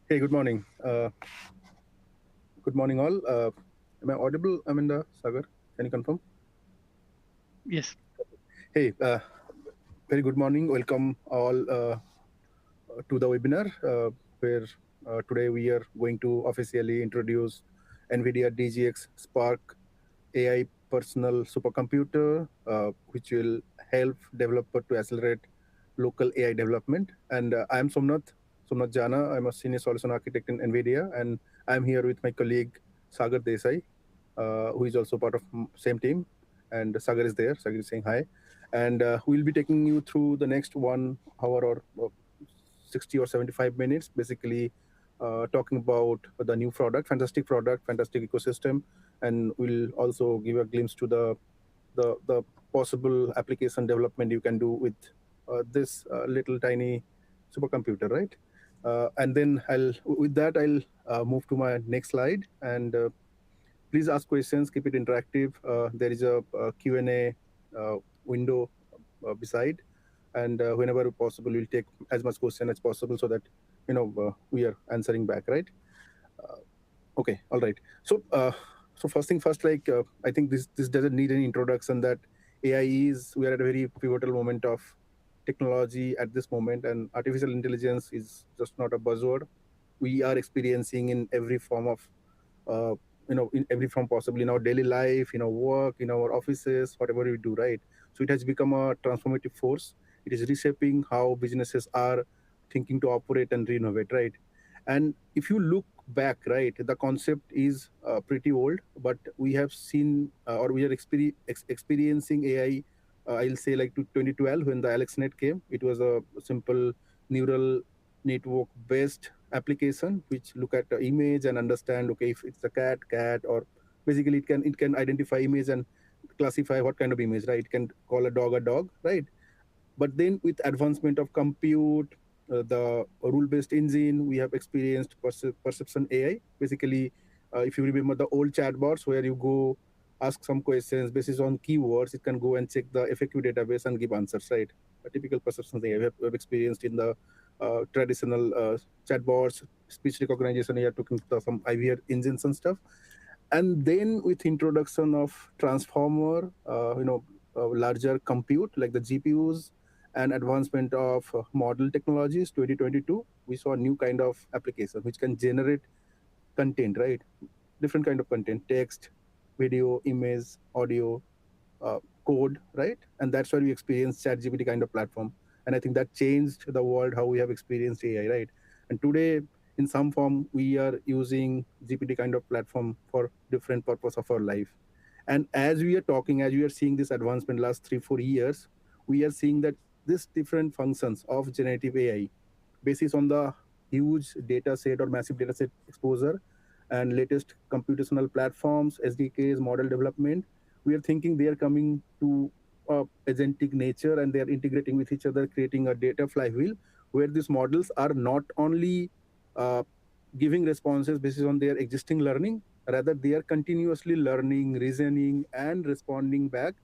Hey, good morning. Good morning, all. Am I audible, Amanda, Sagar? Can you confirm? Yes. Hey, very good morning. Welcome all to the webinar where today we are going to officially introduce NVIDIA DGX Spark AI personal supercomputer, which will help developer to accelerate local AI development. And I am Somnath Jana. I'm a senior solution architect in NVIDIA, and I'm here with my colleague Sagar Desai, who is also part of same team. And Sagar is there. Sagar is saying hi, and we'll be taking you through the next 1 hour or 60 or 75 minutes, basically talking about the new product, fantastic ecosystem, and we'll also give a glimpse to the possible application development you can do with this little tiny supercomputer, right? And then I'll move to my next slide, and please ask questions, keep it interactive. There is a Q&A window beside, and whenever possible we'll take as much question as possible so that we are answering back, right? uh, okay, all right. So first thing first, I think this doesn't need any introduction that AI is we are at a very pivotal moment of technology at this moment, and artificial intelligence is just not a buzzword. We are experiencing in every form of uh, in every form possible in our daily life, in our work, in our offices, whatever we do, right? So it has become a transformative force. It is reshaping how businesses are thinking to operate and renovate, right? And if you look back, right, the concept is pretty old, but we have seen or we are experiencing AI. I'll say like to 2012 when the AlexNet came. It was a simple neural network based application which look at the image and understand, okay, if it's a cat, or basically it can identify image and classify what kind of image, right? It can call a dog, right? But then with advancement of compute, the rule-based engine, we have experienced perception AI. Basically, if you remember the old chatbots where you go ask some questions based on keywords, it can go and check the FAQ database and give answers, right? A typical perception AI we have experienced in the traditional chatbots, speech recognition. You are talking to some IVR engines and stuff. And then with introduction of transformer, larger compute like the GPUs and advancement of model technologies 2022, we saw a new kind of application which can generate content, right? Different kind of content, text, video, image, audio, code, right? And that's why we experienced ChatGPT kind of platform. And I think that changed the world how we have experienced AI, right? And today, in some form, we are using GPT kind of platform for different purpose of our life. And as we are talking, as we are seeing this advancement last 3 4 years, we are seeing that this different functions of generative AI, basis on the huge data set or massive data set exposure and latest computational platforms, SDKs, model development, we are thinking they are coming to agentic nature and they are integrating with each other, creating a data flywheel where these models are not only uh, giving responses based on their existing learning, rather they are continuously learning, reasoning, and responding back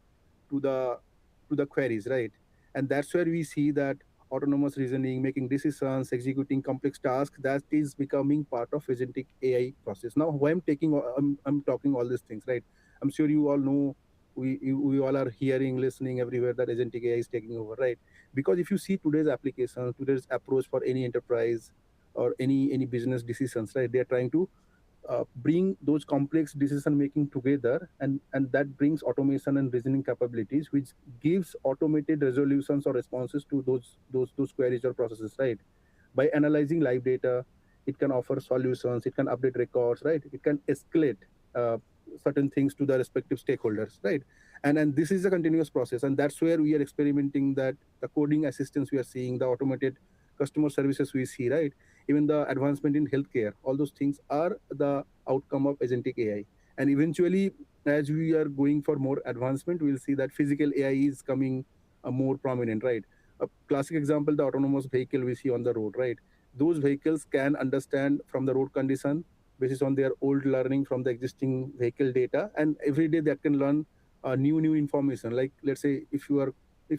to the queries, right? And that's where we see that autonomous reasoning, making decisions, executing complex tasks, that is becoming part of agentic AI process. Now, why I'm talking all these things, right? I'm sure you all know, we all are hearing, listening everywhere that agentic AI is taking over, right? Because if you see today's application, today's approach for any enterprise or any business decisions, right? They are trying to bring those complex decision making together, and that brings automation and reasoning capabilities which gives automated resolutions or responses to those queries or processes, right? By analyzing live data, it can offer solutions, it can update records, right? It can escalate uh, certain things to the respective stakeholders, right? And this is a continuous process, and that's where we are experimenting that the coding assistance we are seeing, the automated customer services we see, right? Even the advancement in healthcare, all those things are the outcome of agentic AI. And eventually, as we are going for more advancement, we'll see that physical AI is coming more prominent, right? A classic example, the autonomous vehicle we see on the road, right? Those vehicles can understand from the road condition basis on their old learning from the existing vehicle data, and every day that can learn new information. Like, let's say if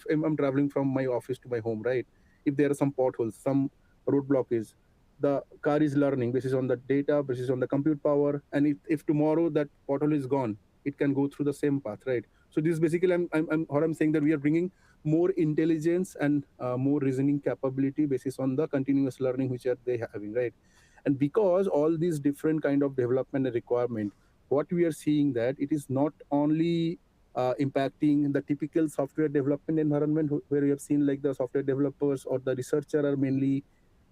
I'm traveling from my office to my home, right? If there are some potholes, some road blockage, the car is learning basis on the data, basis on the compute power, and if tomorrow that pothole is gone, it can go through the same path, right? So this is basically what I'm saying, that we are bringing more intelligence and more reasoning capability basis on the continuous learning which are they having, right? And because all these different kind of development and requirement, what we are seeing that it is not only impacting the typical software development environment where we have seen like the software developers or the researcher are mainly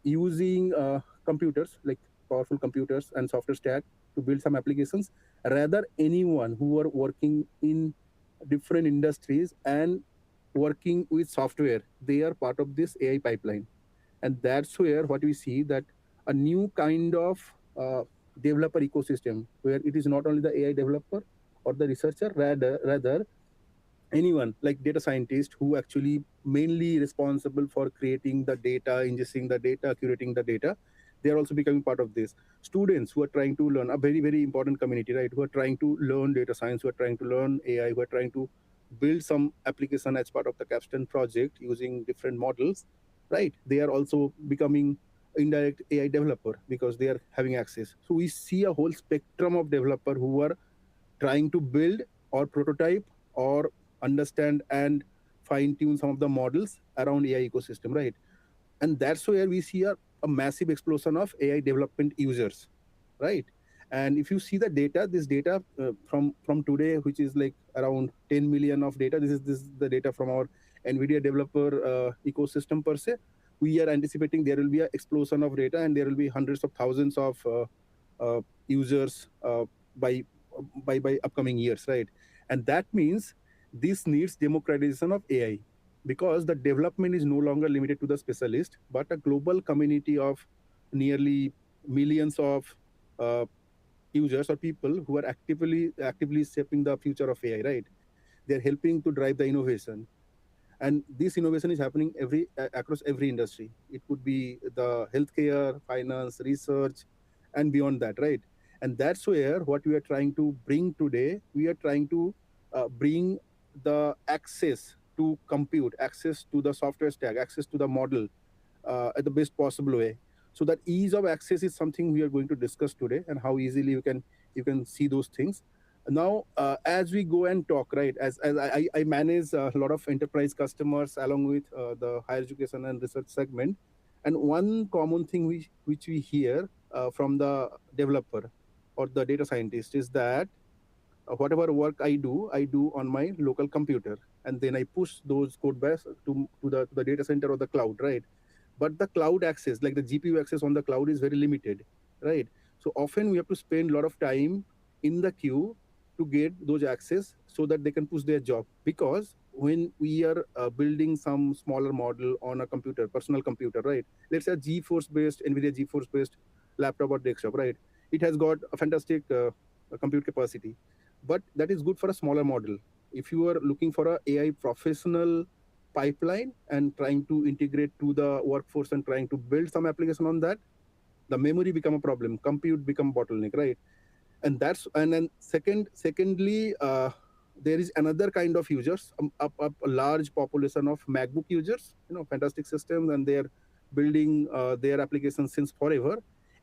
using computers like powerful computers and software stack to build some applications. Rather, anyone who are working in different industries and working with software, they are part of this AI pipeline. And that's where what we see that a new kind of developer ecosystem where it is not only the AI developer or the researcher, rather anyone like data scientist who actually mainly responsible for creating the data, ingesting the data, curating the data, they are also becoming part of this. Students who are trying to learn, a very very important community, right, who are trying to learn data science, who are trying to learn AI, who are trying to build some application as part of the capstone project using different models, right, they are also becoming indirect AI developer because they are having access. So we see a whole spectrum of developer who are trying to build or prototype or understand and fine tune some of the models around AI ecosystem, right? And that's where we see a massive explosion of AI development users, right? And if you see the data, this data from today, which is like around 10 million of data, this is the data from our NVIDIA developer ecosystem per se. We are anticipating there will be an explosion of data, and there will be hundreds of thousands of users by by upcoming years, right? And that means this needs democratization of AI, because the development is no longer limited to the specialist, but a global community of nearly millions of uh, users or people who are actively shaping the future of AI, right? They're helping to drive the innovation, and this innovation is happening across every industry. It could be the healthcare, finance, research, and beyond that, right? And that's where what we are trying to bring today, we are trying to bring the access to compute, access to the software stack, access to the model at the best possible way. So that ease of access is something we are going to discuss today, and how easily you can see those things. Now as we go and talk, right, as I manage a lot of enterprise customers along with the higher education and research segment, and one common thing which we hear from the developer or the data scientist is that whatever work I do on my local computer, and then I push those code base to the data center or the cloud, right? But the cloud access, like the GPU access on the cloud, is very limited, right? So often we have to spend a lot of time in the queue to get those access so that they can push their job. Because when we are building some smaller model on a computer, personal computer, right? Let's say a GeForce based, NVIDIA GeForce based laptop or desktop, right? It has got a fantastic compute capacity, but that is good for a smaller model. If you are looking for a AI professional pipeline and trying to integrate to the workforce and trying to build some application on that, the memory become a problem, compute become bottleneck, right? And then secondly, there is another kind of users, a large population of MacBook users, fantastic systems, and they're building their applications since forever.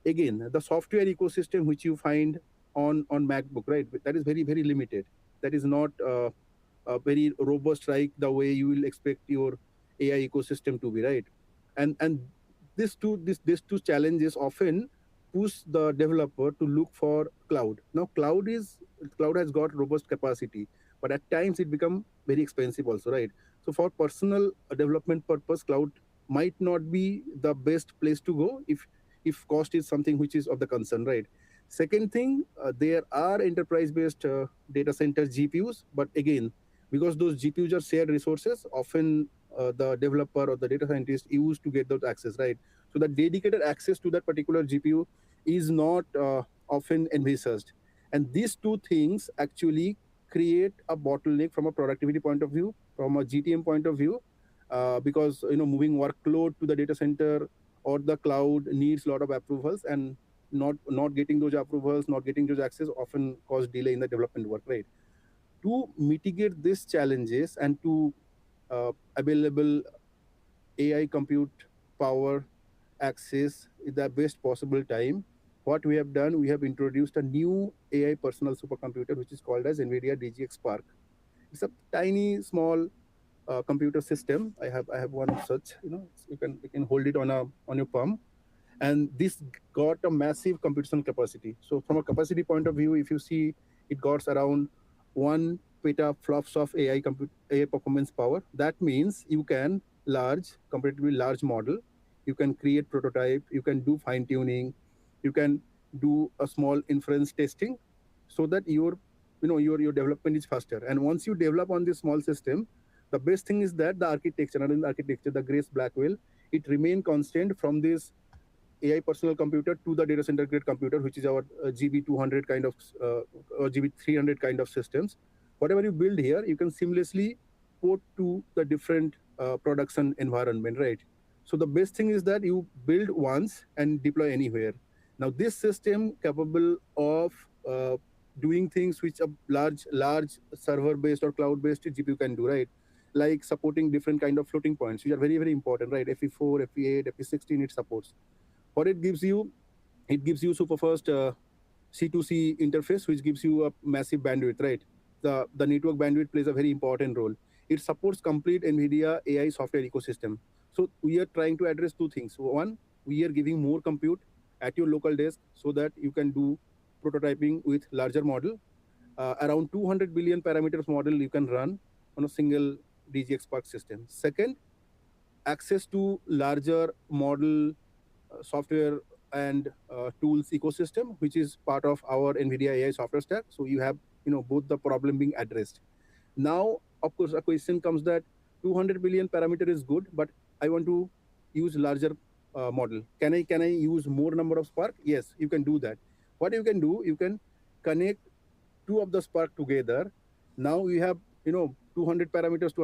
Again, the software ecosystem which you find on MacBook, right, that is very very limited. That is not very robust, like the way you will expect your AI ecosystem to be, right? And these two challenges often push the developer to look for cloud. Now cloud has got robust capacity, but at times it become very expensive also, right? So for personal development purpose, cloud might not be the best place to go if cost is something which is of the concern, right? Second thing, there are enterprise based data center GPUs, but again, because those GPUs are shared resources, often the developer or the data scientist used to get those access, right? So the dedicated access to that particular GPU is not often envisaged. And these two things actually create a bottleneck from a productivity point of view, from a GTM point of view, because moving workload to the data center or the cloud needs a lot of approvals, and not getting those approvals, not getting those access often cause delay in the development work, right? To mitigate these challenges and to available AI compute power access in the best possible time, what we have done, we have introduced a new AI personal supercomputer which is called as NVIDIA DGX Spark. It's a tiny, small computer system. I have one of such. You can hold it on your palm, and this got a massive computational capacity. So from a capacity point of view, if you see, it got around 1 petaflops of AI performance power. That means you can comparatively large model, you can create prototype, you can do fine tuning, you can do a small inference testing, so that your development is faster. And once you develop on this small system, the best thing is that the architecture, and in the architecture, the Grace Blackwell, it remain constant from this AI personal computer to the data center grade computer, which is our GB200 kind of GB300 kind of systems. Whatever you build here, you can seamlessly port to the different production environment, right? So the best thing is that you build once and deploy anywhere. Now this system capable of doing things which a large server based or cloud based GPU can do, right? Like supporting different kind of floating points, which are very very important, right? FE4, FE8, FE16 it supports. What it gives you super fast C2C interface, which gives you a massive bandwidth, right? The network bandwidth plays a very important role. It supports complete NVIDIA AI software ecosystem. So we are trying to address two things. One, we are giving more compute at your local desk so that you can do prototyping with larger model. Around 200 billion parameters model you can run on a single DGX Spark system. Second, access to larger model software and tools ecosystem, which is part of our NVIDIA AI software stack. So you have both the problem being addressed. Now, of course, a question comes that 200 billion parameter is good, but I want to use larger model. Can I use more number of Spark? Yes, you can do that. What you can do, you can connect two of the Spark together. Now we have 200 parameters,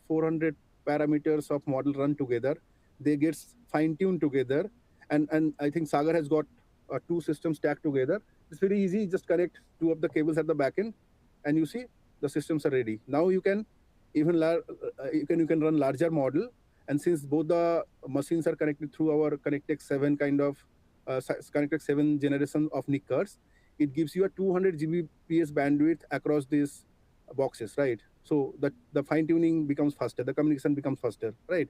400 parameters of model run together. They get fine tuned together, and I think Sagar has got two systems stacked together. It's very easy. Just connect two of the cables at the back end, and you see the systems are ready. Now you can you can run larger model, and since both the machines are connected through our ConnectX 7 kind of ConnectX 7 generation of NIC cards, it gives you a 200 Gbps bandwidth across these boxes, right? So that the fine tuning becomes faster, the communication becomes faster, right?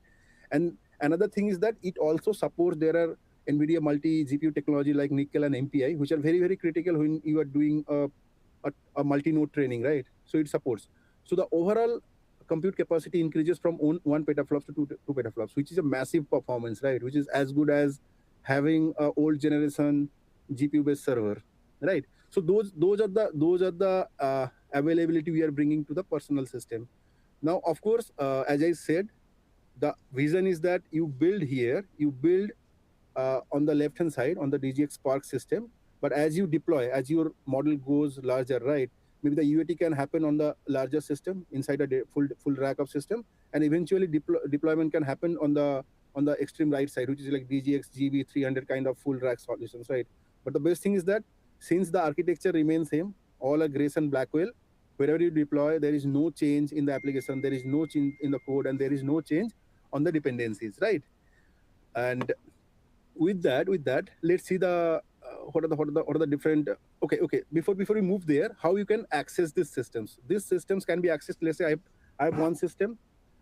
And another thing is that it also supports, there are NVIDIA multi GPU technology like Nickel and MPI, which are very, very critical when you are doing a multi-node training, right? So it supports. So the overall compute capacity increases from 1 petaflops to 2 petaflops, which is a massive performance, right? Which is as good as having a old generation GPU-based server, right? So those are the availability we are bringing to the personal system. Now, of course, as I said, the vision is that you build here, you build on the left hand side on the DGX Spark system. But as you deploy, as your model goes larger, right? Maybe the UAT can happen on the larger system inside a full rack of system, and eventually deployment can happen on the extreme right side, which is like DGX GB300 kind of full rack solutions, right? But the best thing is that since the architecture remains same, all a Grace and Blackwell, wherever you deploy, there is no change in the application, there is no change in the code, and there is no change on the dependencies, right? And with that let's see the what are the different okay, before we move there, how you can access these systems can be accessed. Let's say I have one system,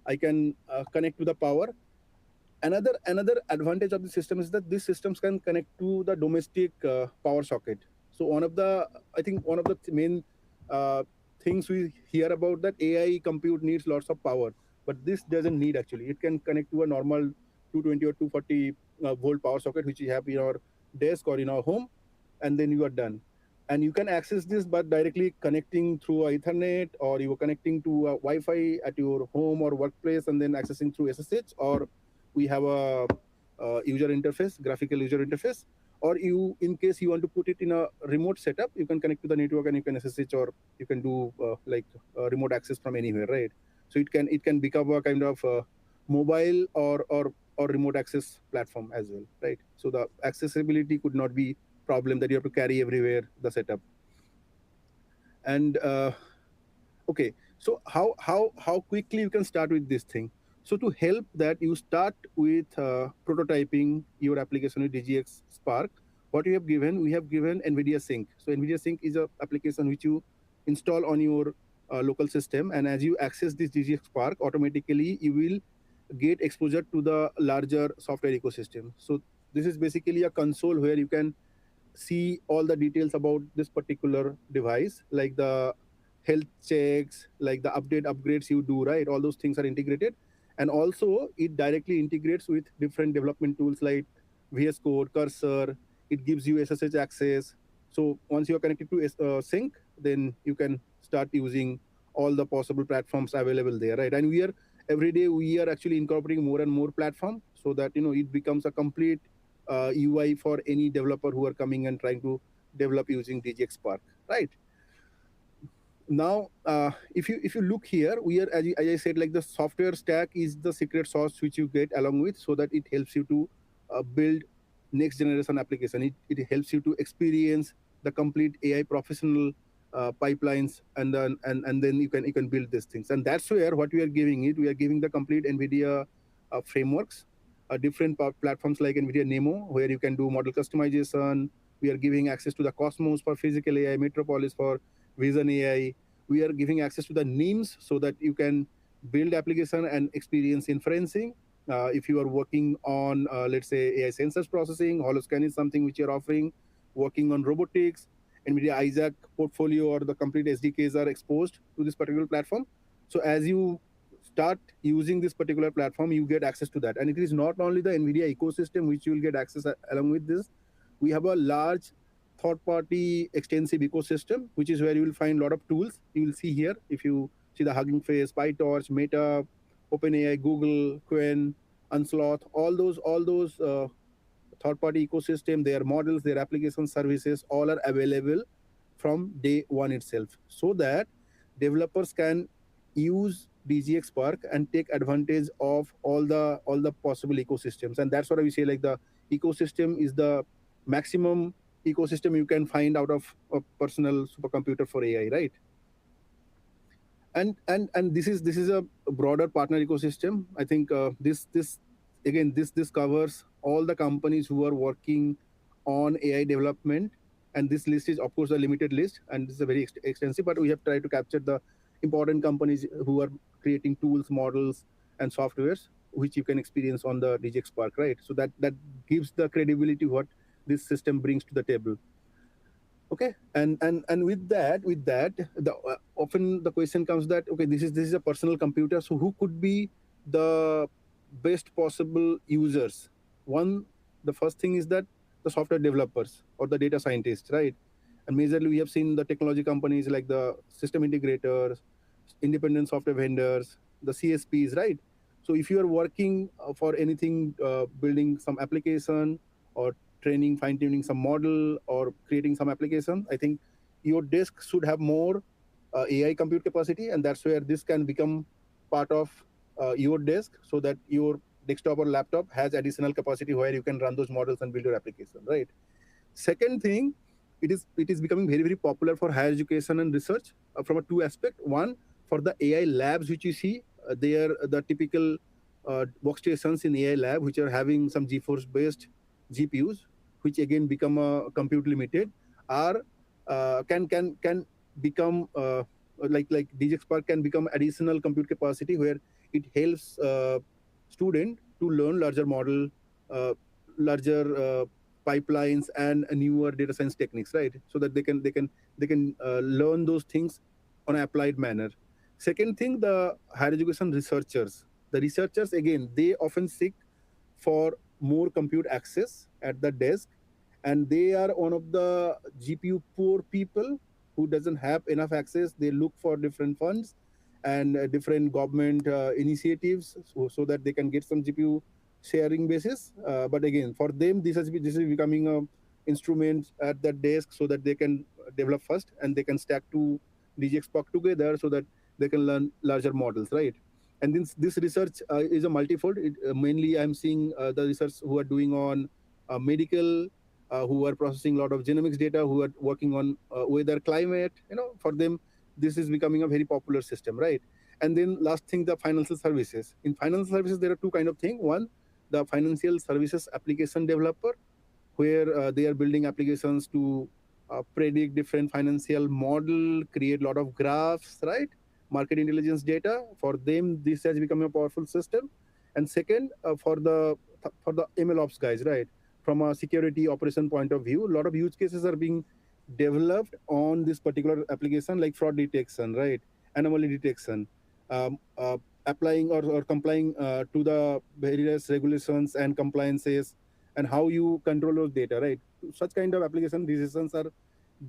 I can connect to the power. Another advantage of the system is that these systems can connect to the domestic power socket. So one of the main uh, things we hear about, that AI compute needs lots of power, but this doesn't need. Actually, it can connect to a normal 220 or 240 volt power socket which you have in your desk or in our home, and then you are done. And you can access this by directly connecting through Ethernet, or you are connecting to Wi-Fi at your home or workplace and then accessing through SSH, or we have a user interface, graphical user interface. Or you, in case you want to put it in a remote setup, you can connect to the network and you can SSH, or you can do remote access from anywhere, right? So it can become a kind of mobile or remote access platform as well, right? So the accessibility could not be problem that you have to carry everywhere the setup. And okay, so how quickly you can start with this thing? So to help that, you start with prototyping your application with DGX Spark. What we have given NVIDIA Sync. So NVIDIA Sync is a application which you install on your local system, and as you access this DGX Spark, automatically you will get exposure to the larger software ecosystem. So this is basically a console where you can see all the details about this particular device, like the health checks, like the upgrades you do, right? All those things are integrated. And also it directly integrates with different development tools like VS Code, Cursor. It gives you SSH access. So once you're connected to Sync, then you can start using all the possible platforms available there, right? And every day we are actually incorporating more and more platform, so that it becomes a complete UI for any developer who are coming and trying to develop using DGX Spark, right? Now, if you look here, we are, as I said, like the software stack is the secret sauce which you get along with, so that it helps you to build next generation application. It helps you to experience the complete AI professional pipelines, and then you can build these things. And that's where what we are giving it. We are giving the complete NVIDIA frameworks, different platforms like NVIDIA Nemo, where you can do model customization. We are giving access to the Cosmos for physical AI, Metropolis for Vision AI. We are giving access to the NIMs, so that you can build application and experience inferencing. If you are working on, let's say, AI sensors processing, Holoscan is something which you're offering. Working on robotics, NVIDIA Isaac portfolio or the complete SDKs are exposed to this particular platform. So as you start using this particular platform, you get access to that. And it is not only the NVIDIA ecosystem which you will get access along with this. We have a large third-party extensive ecosystem, which is where you will find a lot of tools. You will see here, if you see the Hugging Face, PyTorch, Meta, OpenAI, Google, Quen, Unsloth, all those third-party ecosystem, their models, their application services, all are available from day one itself, so that developers can use DGX Spark and take advantage of all the possible ecosystems. And that's what we say, like the ecosystem is the maximum ecosystem you can find out of a personal supercomputer for AI, right? And this is a broader partner ecosystem. I think this again this covers all the companies who are working on AI development. And this list is, of course, a limited list, and this is a very extensive, but we have tried to capture the important companies who are creating tools, models, and softwares which you can experience on the DGX Spark, right? So that gives the credibility what this system brings to the table. Okay. And with that often the question comes that, okay, this is a personal computer, so who could be the best possible users? The first thing is that the software developers or the data scientists, right? And majorly we have seen the technology companies like the system integrators, independent software vendors, the CSPs, right? So if you are working for anything, building some application, or training, fine tuning some model, or creating some application, I think your disk should have more AI compute capacity, and that's where this can become part of your disk, so that your desktop or laptop has additional capacity where you can run those models and build your application, right? Second thing, it is becoming very very popular for higher education and research, from a two aspect. One, for the AI labs which you see, they are the typical workstations in AI lab which are having some GeForce based GPUs, which again become compute limited, are can become like DGX Spark can become additional compute capacity, where it helps student to learn larger model, larger pipelines, and newer data science techniques, right? So that they can learn those things on an applied manner. Second thing, the higher education researchers. The researchers, again, they often seek for more compute access at the desk, and they are one of the GPU poor people who doesn't have enough access. They look for different funds and different government initiatives, so that they can get some GPU sharing basis. But again, for them, this is becoming a instrument at that desk, so that they can develop first, and they can stack two DGX Spark together, so that they can learn larger models, right? And this research is a multifold. Mainly I'm seeing the research who are doing on medical, who are processing a lot of genomics data, who are working on weather, climate. For them, this is becoming a very popular system, right? And then last thing, the financial services. In financial services, there are two kind of thing. One, the financial services application developer, where they are building applications to predict different financial model, create a lot of graphs, right? Market intelligence data. For them, this has become a powerful system. And second, for the ML ops guys, right? From a security operation point of view, a lot of use cases are being developed on this particular application, like fraud detection, right? Anomaly detection, applying or complying to the various regulations and compliances, and how you control those data, right? Such kind of application decisions are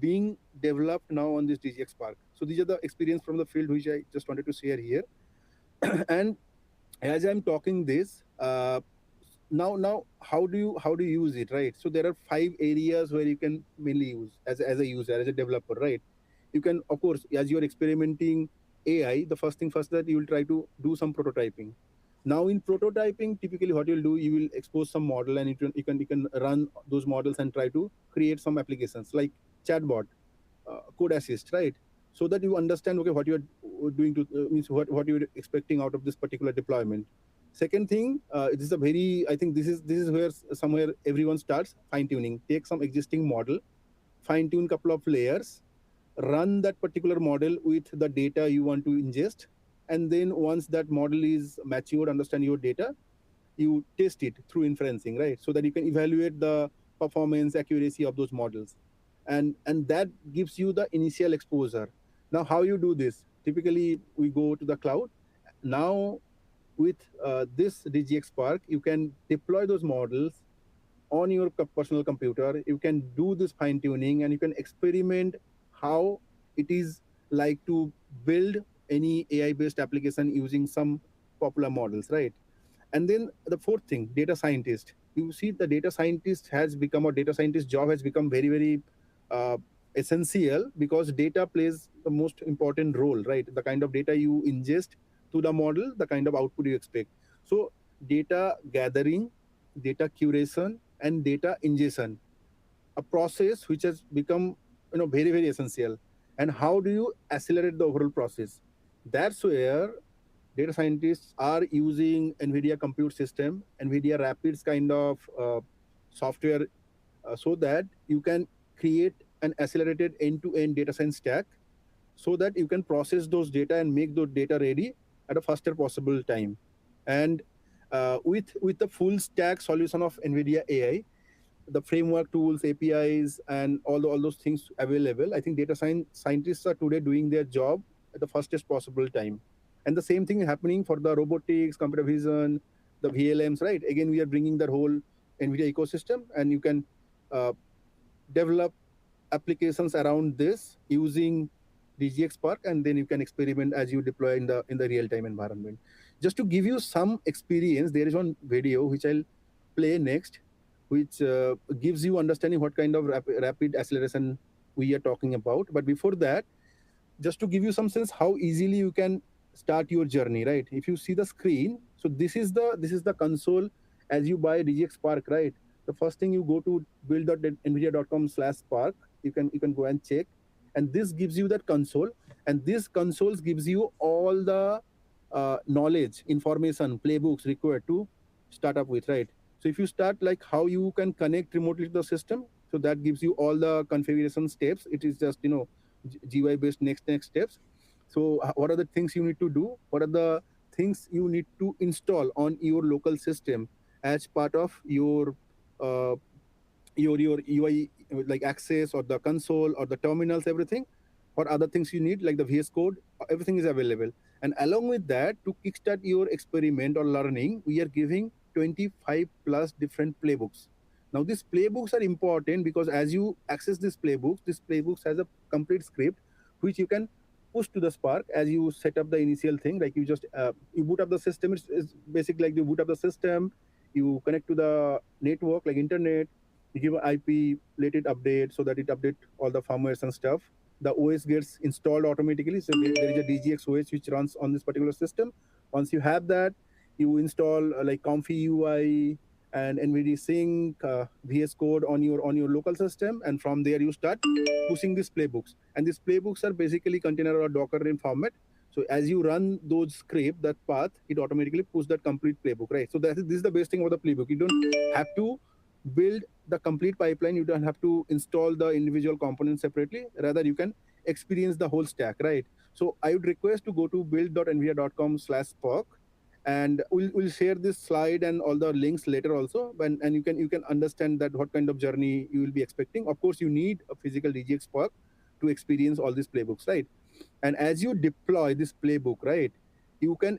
being developed now on this DGX Spark. So these are the experience from the field which I just wanted to share here. And as I'm talking this, now how do you use it, right? So there are 5 areas where you can mainly use as a user, as a developer, right? You can, of course, as you're experimenting AI, the first thing first that you will try to do some prototyping. Now in prototyping, typically what you'll do, you will expose some model, and you can run those models and try to create some applications like chatbot, code assist, right? So that you understand, okay, what you're doing to means what you're expecting out of this particular deployment. Second thing, this is a very, I think this is where somewhere everyone starts fine tuning. Take some existing model, fine tune couple of layers, run that particular model with the data you want to ingest, and then once that model is matured, understand your data, you test it through inferencing, right? So that you can evaluate the performance accuracy of those models, and that gives you the initial exposure. Now how you do this? Typically we go to the cloud. Now with this DGX Spark, you can deploy those models on your personal computer. You can do this fine tuning, and you can experiment how it is like to build any AI based application using some popular models, right? And then the fourth thing, data scientist. You see, the data scientist has become, or data scientist job has become very, very uh, essential, because data plays the most important role, right? The kind of data you ingest to the model, the kind of output you expect. So data gathering, data curation, and data ingestion, a process which has become, very, very essential. And how do you accelerate the overall process? That's where data scientists are using NVIDIA compute system, NVIDIA Rapids kind of software, so that you can create an accelerated end-to-end data science stack, so that you can process those data and make those data ready at a faster possible time. And with the full stack solution of NVIDIA AI, the framework tools, APIs, and all those things available, I think data scientists are today doing their job at the fastest possible time. And the same thing is happening for the robotics, computer vision, the VLMs, right? Again, we are bringing that whole NVIDIA ecosystem, and you can uh, develop applications around this using DGX Spark, and then you can experiment as you deploy in the real time environment. Just to give you some experience, there is one video which I'll play next, which gives you understanding what kind of rapid acceleration we are talking about. But before that, just to give you some sense how easily you can start your journey, right? If you see the screen, so this is the console as you buy DGX Spark, right? The first thing, you go to build.nvidia.com/spark. You can go and check, and this gives you that console, and this consoles gives you all the knowledge, information, playbooks required to start up with, right? So if you start, like how you can connect remotely to the system, so that gives you all the configuration steps. It is just, GUI based next steps. So what are the things you need to do? What are the things you need to install on your local system as part of uh, your UI, like access or the console or the terminals, everything. What other things you need, like the VS Code, everything is available. And along with that, to kickstart your experiment or learning, we are giving 25 plus different playbooks. Now, these playbooks are important because as you access these playbooks has a complete script which you can push to the Spark as you set up the initial thing. Like you boot up the system. It's basically like you boot up the system, you connect to the network like internet, you give an IP, let it update so that it update all the firmwares and stuff. The OS gets installed automatically. So there is a DGX OS which runs on this particular system. Once you have that, you install like Comfy UI and NVIDIA Sync, VS Code on your local system, and from there you start pushing these playbooks. And these playbooks are basically container or Docker in format, So as you run those script, that path, it automatically puts that complete playbook, right? So this is the best thing about the playbook. You don't have to build the complete pipeline. You don't have to install the individual components separately. Rather, you can experience the whole stack, right? So I would request to go to build.nvidia.com/spark, and we'll share this slide and all the links later also, and you can understand that what kind of journey you will be expecting. Of course, you need a physical DGX Spark to experience all these playbooks, right? And as you deploy this playbook, right, you can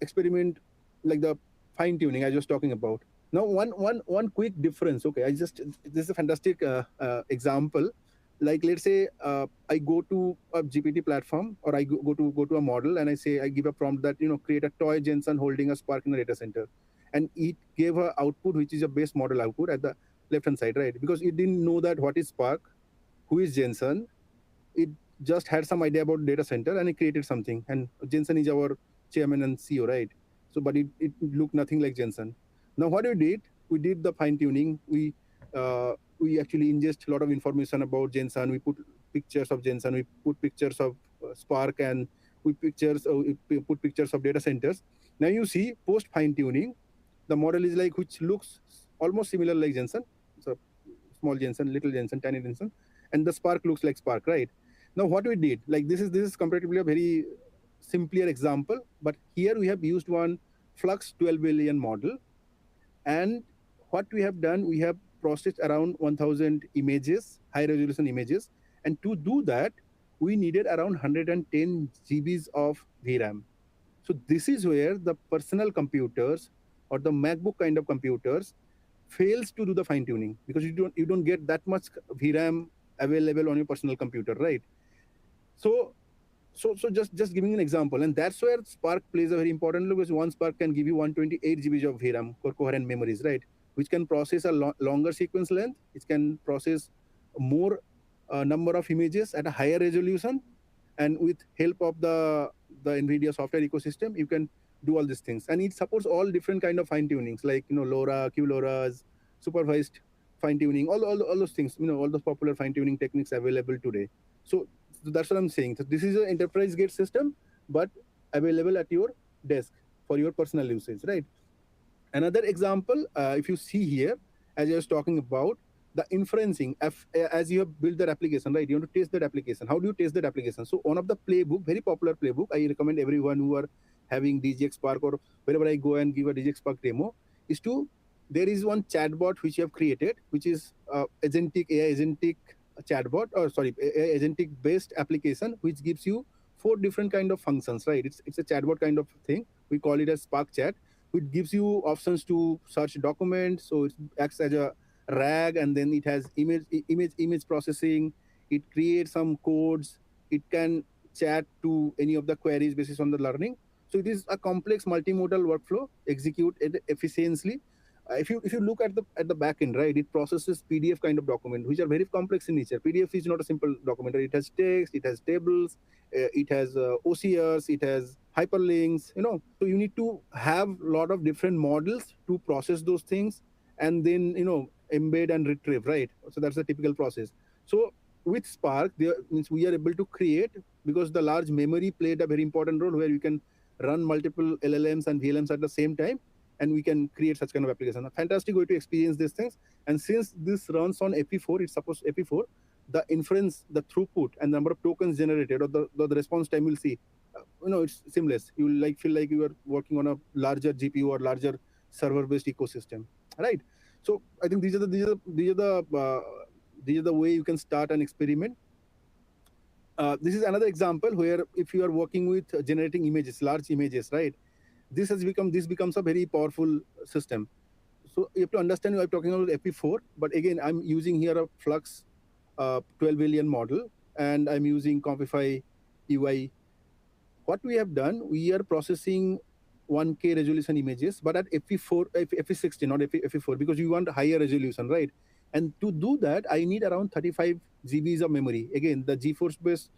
experiment like the fine tuning I was talking about. Now, one quick difference. Okay, this is a fantastic example. Like, let's say I go to a GPT platform, or I go to a model, and I give a prompt that, create a toy Jensen holding a spark in a data center, and it gave a output which is a base model output at the left hand side, right? Because it didn't know that what is Spark, who is Jensen. It just had some idea about data center, and it created something. And Jensen is our chairman and CEO, right? So, but it looked nothing like Jensen. Now, what we did the fine tuning. We actually ingest a lot of information about Jensen. We put pictures of Jensen. We put pictures of Spark, and we put pictures of data centers. Now you see, post fine tuning, the model is like, which looks almost similar like Jensen. So small Jensen, little Jensen, tiny Jensen, and the Spark looks like Spark, right? Now what we did, like, this is comparatively a very simpler example, but here we have used one Flux 12 billion model, and what we have done, we have processed around 1000 images, high resolution images, and to do that, we needed around 110 GBs of VRAM. So this is where the personal computers or the MacBook kind of computers fails to do the fine tuning, because you don't get that much VRAM available on your personal computer, right? So just giving an example, and that's where Spark plays a very important role, because one Spark can give you 128 GB of VRAM or coherent memories, right? Which can process a longer sequence length. It can process more number of images at a higher resolution, and with help of the NVIDIA software ecosystem, you can do all these things. And it supports all different kind of fine tunings, like, LoRa, QLoRa's, supervised fine tuning, all those things, all those popular fine tuning techniques available today. So that's what I'm saying. So this is an enterprise grade system, but available at your desk for your personal usage, right? Another example, if you see here, as I was talking about, the inferencing, as you have built that application, right? You want to test that application. How do you test that application? So one of the playbook, very popular playbook, I recommend everyone who are having DGX Spark, or wherever I go and give a DGX Spark demo, is to, there is one chatbot which you have created, which is agentic AI agentic chatbot, or sorry, AI agentic based application, which gives you four different kind of functions, right? It's a chatbot kind of thing. We call it as Spark Chat, which gives you options to search documents. So it acts as a RAG, and then it has image processing. It creates some codes. It can chat to any of the queries based on the learning. So it is a complex multimodal workflow, execute it efficiently. If you look at the back end, right, it processes PDF kind of document, which are very complex in nature. PDF is not a simple document. It has text, it has tables, it has OCRs, it has hyperlinks. So you need to have a lot of different models to process those things, and then embed and retrieve, right? So that's the typical process. So with Spark, there means we are able to create, because the large memory played a very important role, where you can run multiple LLMs and VLMs at the same time, and we can create such kind of application. A fantastic way to experience these things. And since this runs on AP4, it's supposed AP4, the inference, the throughput, and the number of tokens generated, or the response time, you'll see, it's seamless. You will feel like you are working on a larger GPU or larger server-based ecosystem, right? So I think these are the way you can start an experiment. This is another example where, if you are working with generating images, large images, right? This becomes a very powerful system. So you have to understand, I'm talking about FP4, but again, I'm using here a Flux 12 billion model, and I'm using Compify UI. What we have done, we are processing 1K resolution images, but at FP4, FP60, not FP4, because you want higher resolution, right? And to do that, I need around 35 GBs of memory. Again, the GeForce based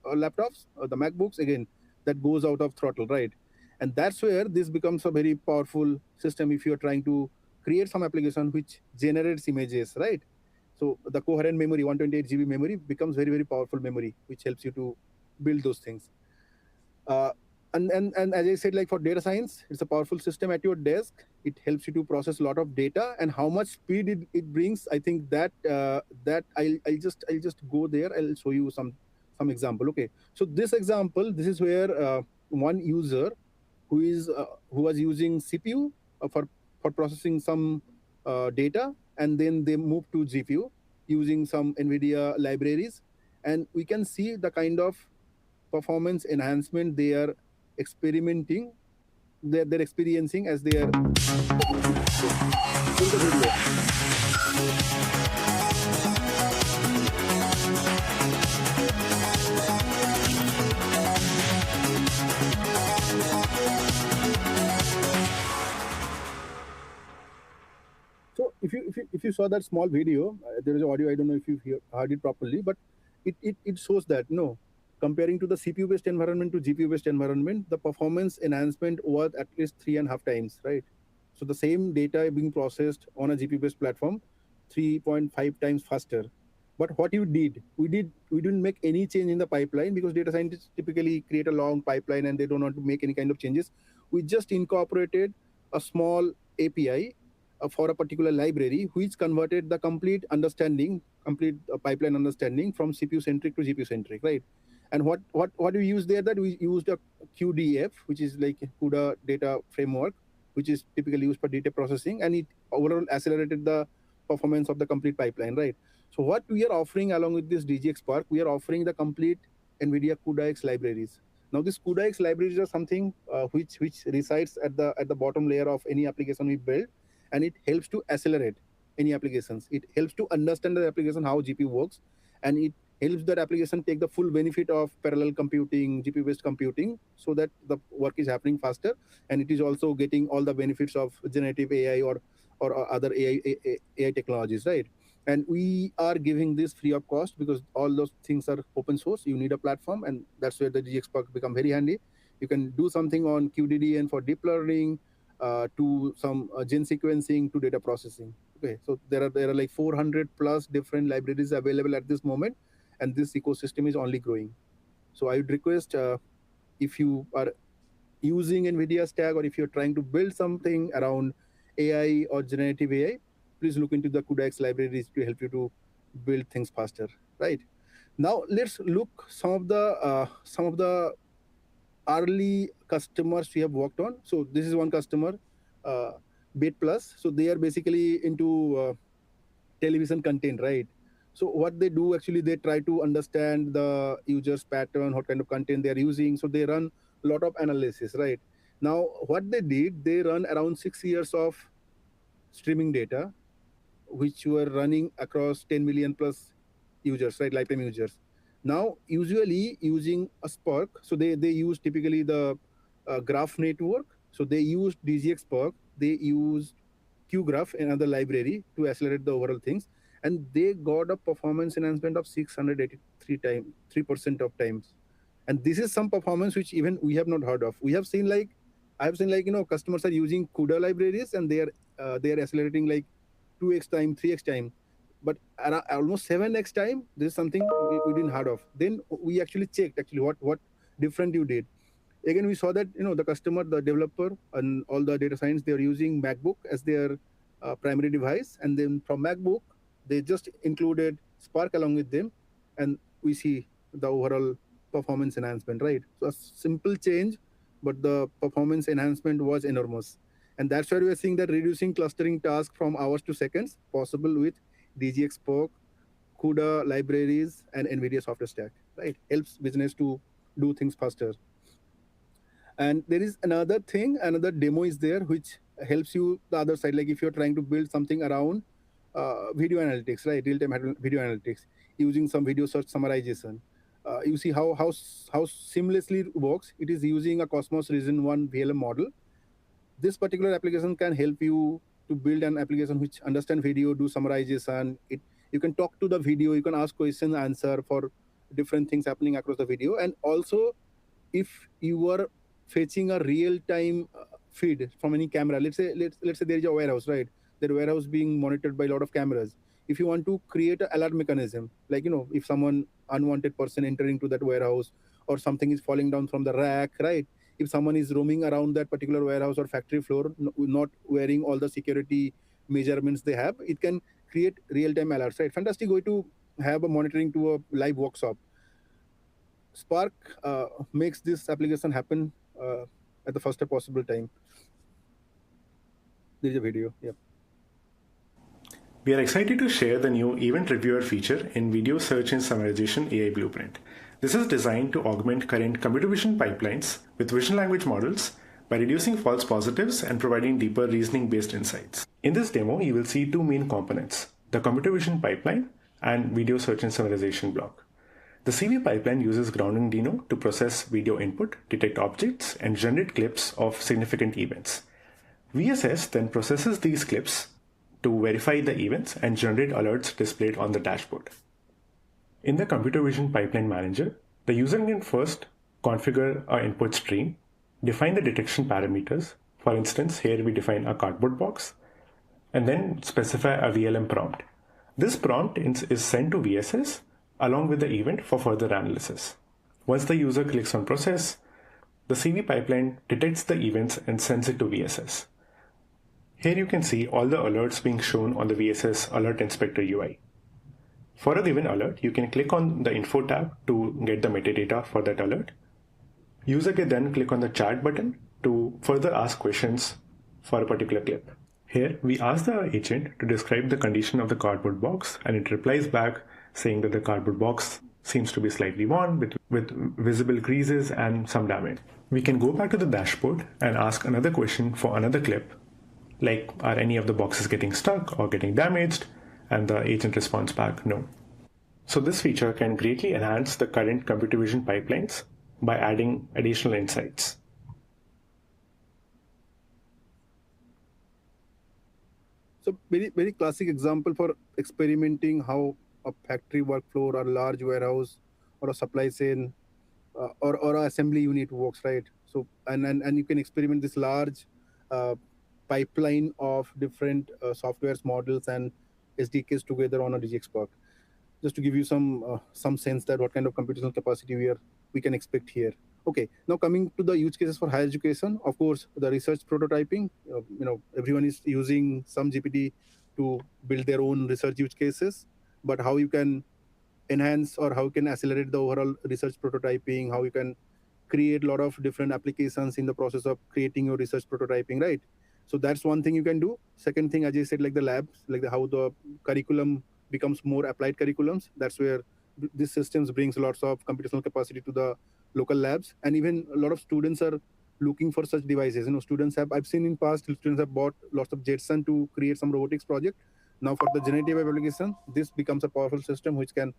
laptops, or the MacBooks, again, that goes out of throttle, right? And that's where this becomes a very powerful system if you're trying to create some application which generates images, right? So the coherent memory, 128 GB memory, becomes very, very powerful memory, which helps you to build those things. uh, and as I said, like for data science, it's a powerful system at your desk. It helps you to process a lot of data, and how much speed it brings. I think that I'll just go there. I'll show you some example. Okay, so this example, this is where one user who was using CPU for processing some data, and then they moved to GPU using some NVIDIA libraries, and we can see the kind of performance enhancement they are experimenting, they're experiencing as they are in the video. So if you saw that small video, there is audio. I don't know if you heard it properly, but it shows that no, comparing to the CPU based environment to GPU based environment, the performance enhancement was at least 3.5 times, right? So the same data being processed on a GPU based platform, 3.5 times faster. But what you did, we didn't make any change in the pipeline, because data scientists typically create a long pipeline and they don't want to make any kind of changes. We just incorporated a small API for a particular library, which converted the complete pipeline understanding from CPU centric to GPU centric, right? And what we used there, that we used a QDF, which is like CUDA data framework, which is typically used for data processing, and it overall accelerated the performance of the complete pipeline, right? So what we are offering along with this DGX Spark, we are offering the complete NVIDIA CUDA-X libraries. Now, these CUDA-X libraries are something which resides at the bottom layer of any application we build, and it helps to accelerate any applications. It helps to understand the application how GPU works, and it helps that application take the full benefit of parallel computing, GPU based computing, so that the work is happening faster, and it is also getting all the benefits of generative AI or other AI technologies, right? And we are giving this free of cost, because all those things are open source. You need a platform, and that's where the DGX Spark become very handy. You can do something on QDDN for deep learning, to some gene sequencing to data processing. Okay, so there are like 400 plus different libraries available at this moment, and this ecosystem is only growing. So I would request, if you are using NVIDIA stack, or if you're trying to build something around AI or generative AI, please look into the CUDA-X libraries to help you to build things faster. Right now, let's look some of the early customers we have worked on. So this is one customer, uh, Bit Plus. So they are basically into television content, right? So what they do, actually, they try to understand the user's pattern, what kind of content they are using. So they run a lot of analysis, right? Now, what they did, they run around 6 years of streaming data, which were running across 10 million plus users, right? Lifetime users. Now, usually using a Spark, so they use typically the graph network. So they use DGX Spark, they use QGraph, another library, to accelerate the overall things, and they got a performance enhancement of 683 times, 3% of times. And this is some performance which even we have not heard of. We have seen like, I have seen like, customers are using CUDA libraries, and they are accelerating like 2x time, 3x time, but almost 7x time. This is something we didn't heard of. Then we actually checked actually what different you did. Again, we saw that the customer, the developer, and all the data science, they are using MacBook as their primary device, and then from MacBook they just included Spark along with them, and we see the overall performance enhancement, right? So a simple change, but the performance enhancement was enormous. And that's where we are seeing that reducing clustering tasks from hours to seconds possible with DGX Spark, CUDA libraries, and NVIDIA software stack, right? Helps business to do things faster. And there is another thing, another demo is there, which helps you the other side, like if you're trying to build something around video analytics, right? Real-time video analytics, using some video search summarization. You see how seamlessly it works. It is using a Cosmos Region 1 VLM model. This particular application can help you to build an application which understand video, do summarization. You can talk to the video, you can ask question answer for different things happening across the video. And also, if you are fetching a real time feed from any camera, let's say there is a warehouse, right? That warehouse being monitored by a lot of cameras. If you want to create an alert mechanism, like if someone unwanted person enter into that warehouse, or something is falling down from the rack, right? If someone is roaming around that particular warehouse or factory floor, not wearing all the security measurements they have, it can create real-time alerts, right? Fantastic way to have a monitoring to a live workshop. Spark makes this application happen at the first possible time. There is a video. Yeah. We are excited to share the new Event Reviewer feature in Video Search and Summarization AI Blueprint. This is designed to augment current computer vision pipelines with vision language models by reducing false positives and providing deeper reasoning-based insights. In this demo, you will see two main components, the computer vision pipeline and video search and summarization block. The CV pipeline uses grounding Dino to process video input, detect objects, and generate clips of significant events. VSS then processes these clips to verify the events and generate alerts displayed on the dashboard. In the Computer Vision Pipeline Manager, the user can first configure our input stream, define the detection parameters. For instance, here we define a cardboard box, and then specify a VLM prompt. This prompt is sent to VSS along with the event for further analysis. Once the user clicks on process, the CV pipeline detects the events and sends it to VSS. Here you can see all the alerts being shown on the VSS Alert Inspector UI. For a given alert, you can click on the Info tab to get the metadata for that alert. User can then click on the Chat button to further ask questions for a particular clip. Here, we ask the agent to describe the condition of the cardboard box, and it replies back saying that the cardboard box seems to be slightly worn with visible creases and some damage. We can go back to the dashboard and ask another question for another clip, like, are any of the boxes getting stuck or getting damaged? And the agent responds back, no. So this feature can greatly enhance the current computer vision pipelines by adding additional insights. So very classic example for experimenting how a factory workflow or a large warehouse or a supply chain or an assembly unit works, right? So and you can experiment this large pipeline of different softwares, models, and SDKs together on a DGX Spark. Just to give you some sense that what kind of computational capacity we can expect here. Okay, now coming to the use cases for higher education. Of course, the research prototyping. Everyone is using some GPT to build their own research use cases. But how you can enhance or how you can accelerate the overall research prototyping, how you can create a lot of different applications in the process of creating your research prototyping, right? So that's one thing you can do. Second thing, as I said, like the labs, like how the curriculum becomes more applied curriculums. That's where these systems brings lots of computational capacity to the local labs, and even a lot of students are looking for such devices. I've seen in past, students have bought lots of Jetson to create some robotics project. Now for the generative application, this becomes a powerful system which can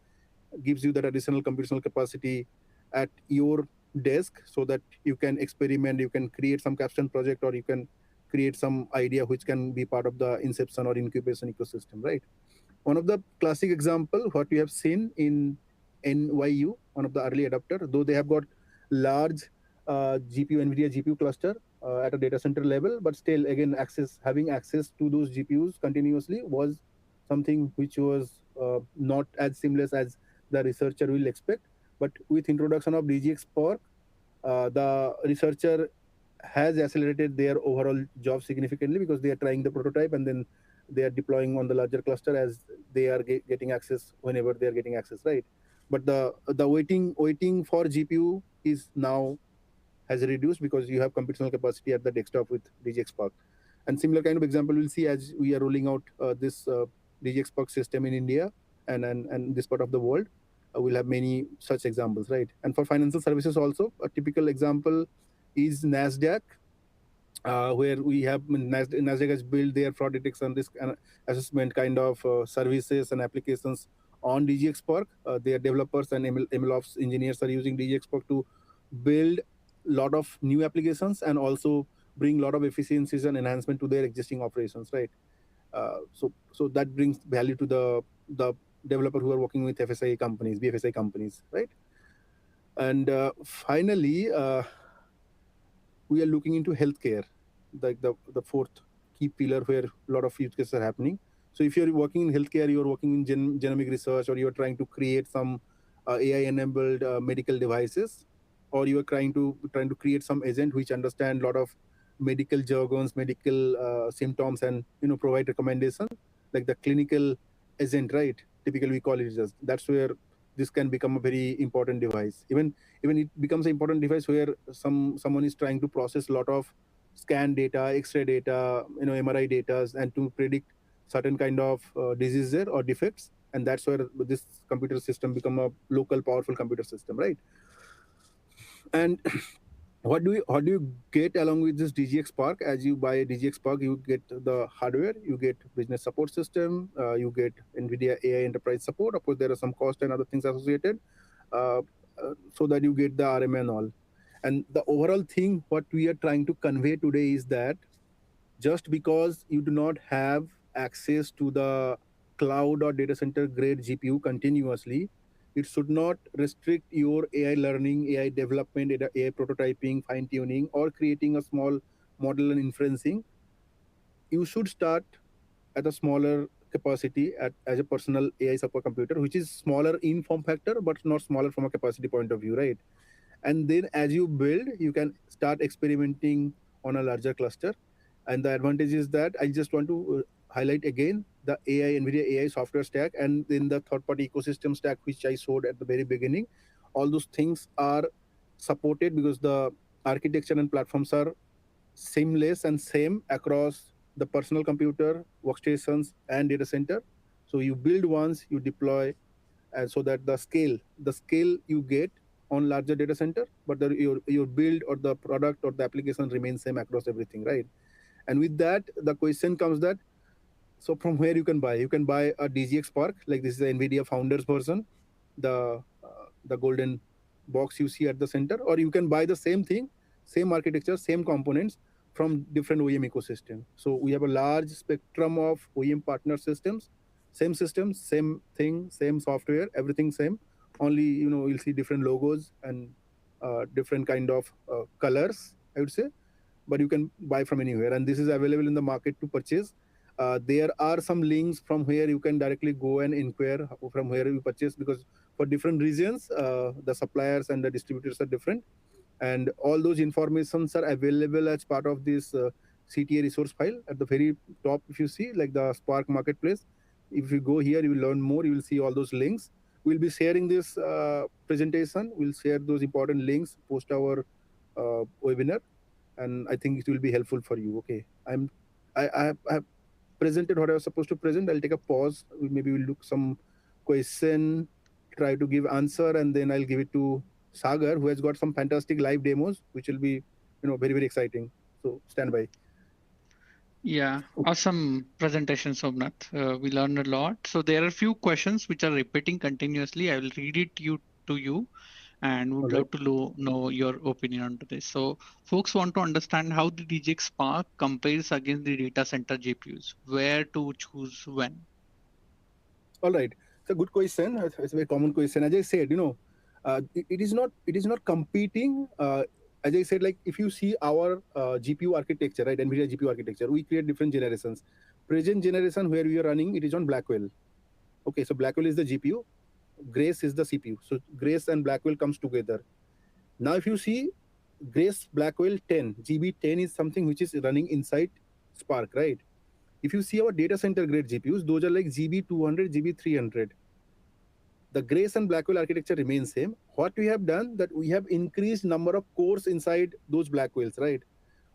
gives you that additional computational capacity at your desk, so that you can experiment, you can create some capstone project, or you can create some idea which can be part of the inception or incubation ecosystem, right? One of the classic example, what we have seen in NYU, one of the early adopter, though they have got large GPU, NVIDIA GPU cluster at a data center level, but still, again, having access to those GPUs continuously was something which was not as seamless as the researcher will expect. But with introduction of DGX Spark, the researcher has accelerated their overall job significantly, because they are trying the prototype and then they are deploying on the larger cluster as they are getting access whenever they are getting access, right? But the waiting for GPU is now has reduced because you have computational capacity at the desktop with DGX Spark. And similar kind of example we'll see as we are rolling out this DGX Spark system in India and this part of the world. We'll have many such examples, right? And for financial services also, a typical example is NASDAQ, where we have NASDAQ has built their fraud detection, risk assessment kind of services and applications on DGX Spark. Their developers and MLOps engineers are using DGX Spark to build a lot of new applications and also bring a lot of efficiencies and enhancement to their existing operations, right? So that brings value to the developer who are working with FSI companies, BFSI companies, right? And finally, we are looking into healthcare, like the fourth key pillar where a lot of use cases are happening. So if you're working in healthcare, you're working in genomic research, or you're trying to create some AI-enabled medical devices, or you are trying to create some agent which understand a lot of medical jargons, medical symptoms, and provide recommendation, like the clinical agent, right? Typically we call it just. That's where this can become a very important device. Even it becomes an important device where someone is trying to process a lot of scan data, X-ray data, MRI data, and to predict certain kind of diseases or defects, and that's where this computer system become a local powerful computer system, right? And how do you get along with this DGX Spark? As you buy a DGX Spark, you get the hardware, you get business support system, you get NVIDIA AI enterprise support. Of course, there are some cost and other things associated, uh, so that you get the RMA and all. And the overall thing, what we are trying to convey today is that just because you do not have access to the cloud or data center grade GPU continuously, it should not restrict your AI learning, AI development, AI prototyping, fine tuning, or creating a small model and inferencing. You should start at a smaller capacity as a personal AI supercomputer, which is smaller in form factor, but not smaller from a capacity point of view, right? And then as you build, you can start experimenting on a larger cluster. And the advantage is that I just want to highlight again the AI, NVIDIA AI software stack, and then the third-party ecosystem stack, which I showed at the very beginning. All those things are supported because the architecture and platforms are seamless and same across the personal computer, workstations, and data center. So you build once, you deploy, and so that the scale you get on larger data center, but your build or the product or the application remains same across everything, right? And with that, the question comes that, so from where you can buy? You can buy a DGX Spark, like this is the NVIDIA Founders version, the golden box you see at the center, or you can buy the same thing, same architecture, same components from different OEM ecosystem. So we have a large spectrum of OEM partner systems, same thing, same software, everything same. Only you'll see different logos and different kind of colors, I would say, but you can buy from anywhere, and this is available in the market to purchase. There are some links from where you can directly go and inquire from where you purchase, because for different regions, the suppliers and the distributors are different, and all those informations are available as part of this CTA resource file at the very top. If you see, like the Spark Marketplace, if you go here, you will learn more. You will see all those links. We'll be sharing this presentation. We'll share those important links post our webinar, and I think it will be helpful for you. Okay, I have presented what I was supposed to present. I'll take a pause. Maybe we'll look some question, try to give answer, and then I'll give it to Sagar, who has got some fantastic live demos, which will be very, very exciting. So stand by. Yeah, awesome presentation, Somnath. We learned a lot. So there are a few questions which are repeating continuously. I will read it to you and would love to know your opinion on this. So folks want to understand how the DGX Spark compares against the data center GPUs, where to choose when. All right. It's a good question. It's a very common question. As I said, it is not competing. As I said, like if you see our GPU architecture, right, NVIDIA GPU architecture, we create different generations. Present generation where we are running, it is on Blackwell. Okay, so Blackwell is the GPU, Grace is the CPU. So Grace and Blackwell comes together. Now, if you see Grace Blackwell 10, GB10 is something which is running inside Spark, right? If you see our data center grade GPUs, those are like GB200, GB300. The Grace and Blackwell architecture remains same. What we have done, that we have increased number of cores inside those Blackwells, right?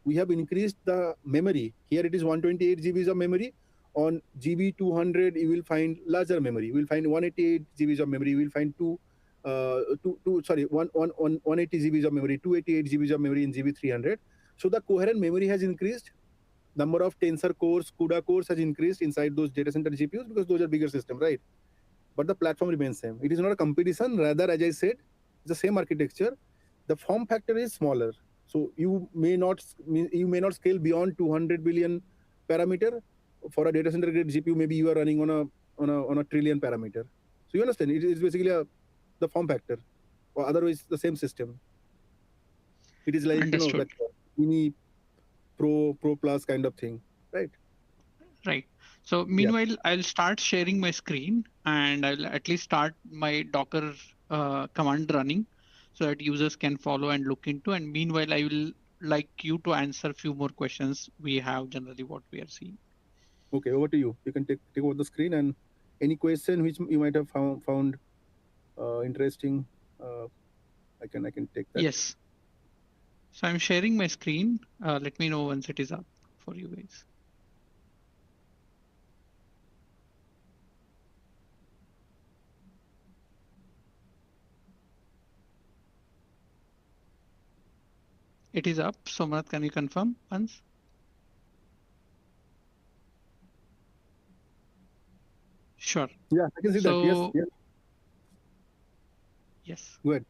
We have increased the memory. Here it is 128 GBs of memory. On GB200, you will find larger memory. You will find 188 GBs of memory. You will find 180 GBs of memory, 288 GBs of memory in GB300. So the coherent memory has increased. Number of tensor cores, CUDA cores has increased inside those data center GPUs because those are bigger systems, right? But the platform remains same. It is not a competition. Rather, as I said, it's the same architecture. The form factor is smaller. So you may not scale beyond 200 billion parameter. For a data center grade GPU, maybe you are running on a trillion parameter. So you understand, it is basically the form factor, or otherwise the same system. It is like like mini pro plus kind of thing, right? Right. So meanwhile, I'll start sharing my screen and I'll at least start my Docker command running. so that users can follow and look into. And meanwhile, I will like you to answer a few more questions we have generally what we are seeing. Okay, over to you. You can take over the screen, and any question which you might have found interesting, I can take that. Yes. So I'm sharing my screen. Let me know once it is up for you guys. It is up. Somnath, can you confirm once? Sure. Yeah, I can see that. Yes, yes. Yes. Go ahead.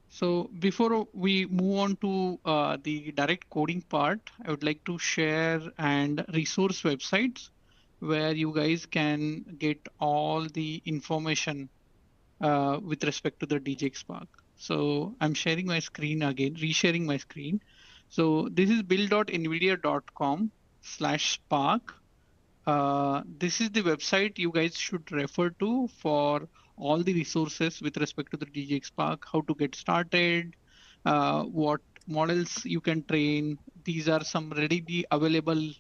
So before we move on to the direct coding part, I would like to share and resource websites where you guys can get all the information with respect to the DGX Spark. So I'm sharing my screen again, resharing my screen. So this is build.nvidia.com/spark. This is the website you guys should refer to for all the resources with respect to the DGX Spark, how to get started, what models you can train. These are some readily available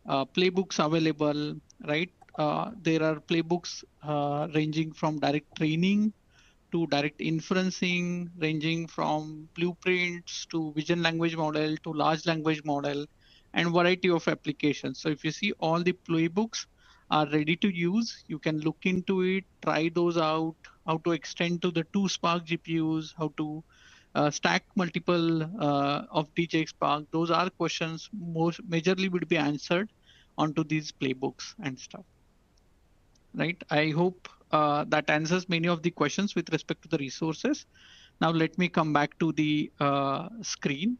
playbooks available, right? There are playbooks ranging from direct training to direct inferencing, ranging from blueprints to vision language model to large language model, and variety of applications. So if you see, all the playbooks are ready to use. You can look into it, try those out, how to extend to the 2 Spark GPUs, how to stack multiple of DGX Spark. Those are questions most majorly would be answered onto these playbooks and stuff. Right. I hope that answers many of the questions with respect to the resources. Now let me come back to the screen.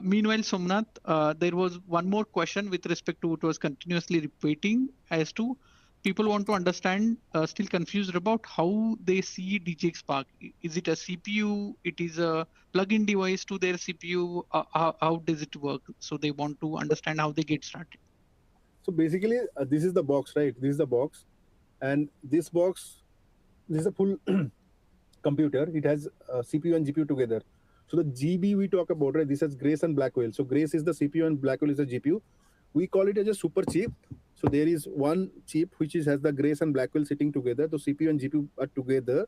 Meanwhile, Somnath, there was one more question with respect to what was continuously repeating as to people want to understand, still confused about how they see DGX Spark. Is it a CPU? It is a plug-in device to their CPU? How does it work? So they want to understand how they get started. So basically, this is the box, right? This is the box, and this box, this is a full computer. It has CPU and GPU together. So the GB we talk about, right? This has Grace and Blackwell. So Grace is the CPU and Blackwell is the GPU. We call it as a super chip. So there is one chip which has the Grace and Blackwell sitting together. The CPU and GPU are together,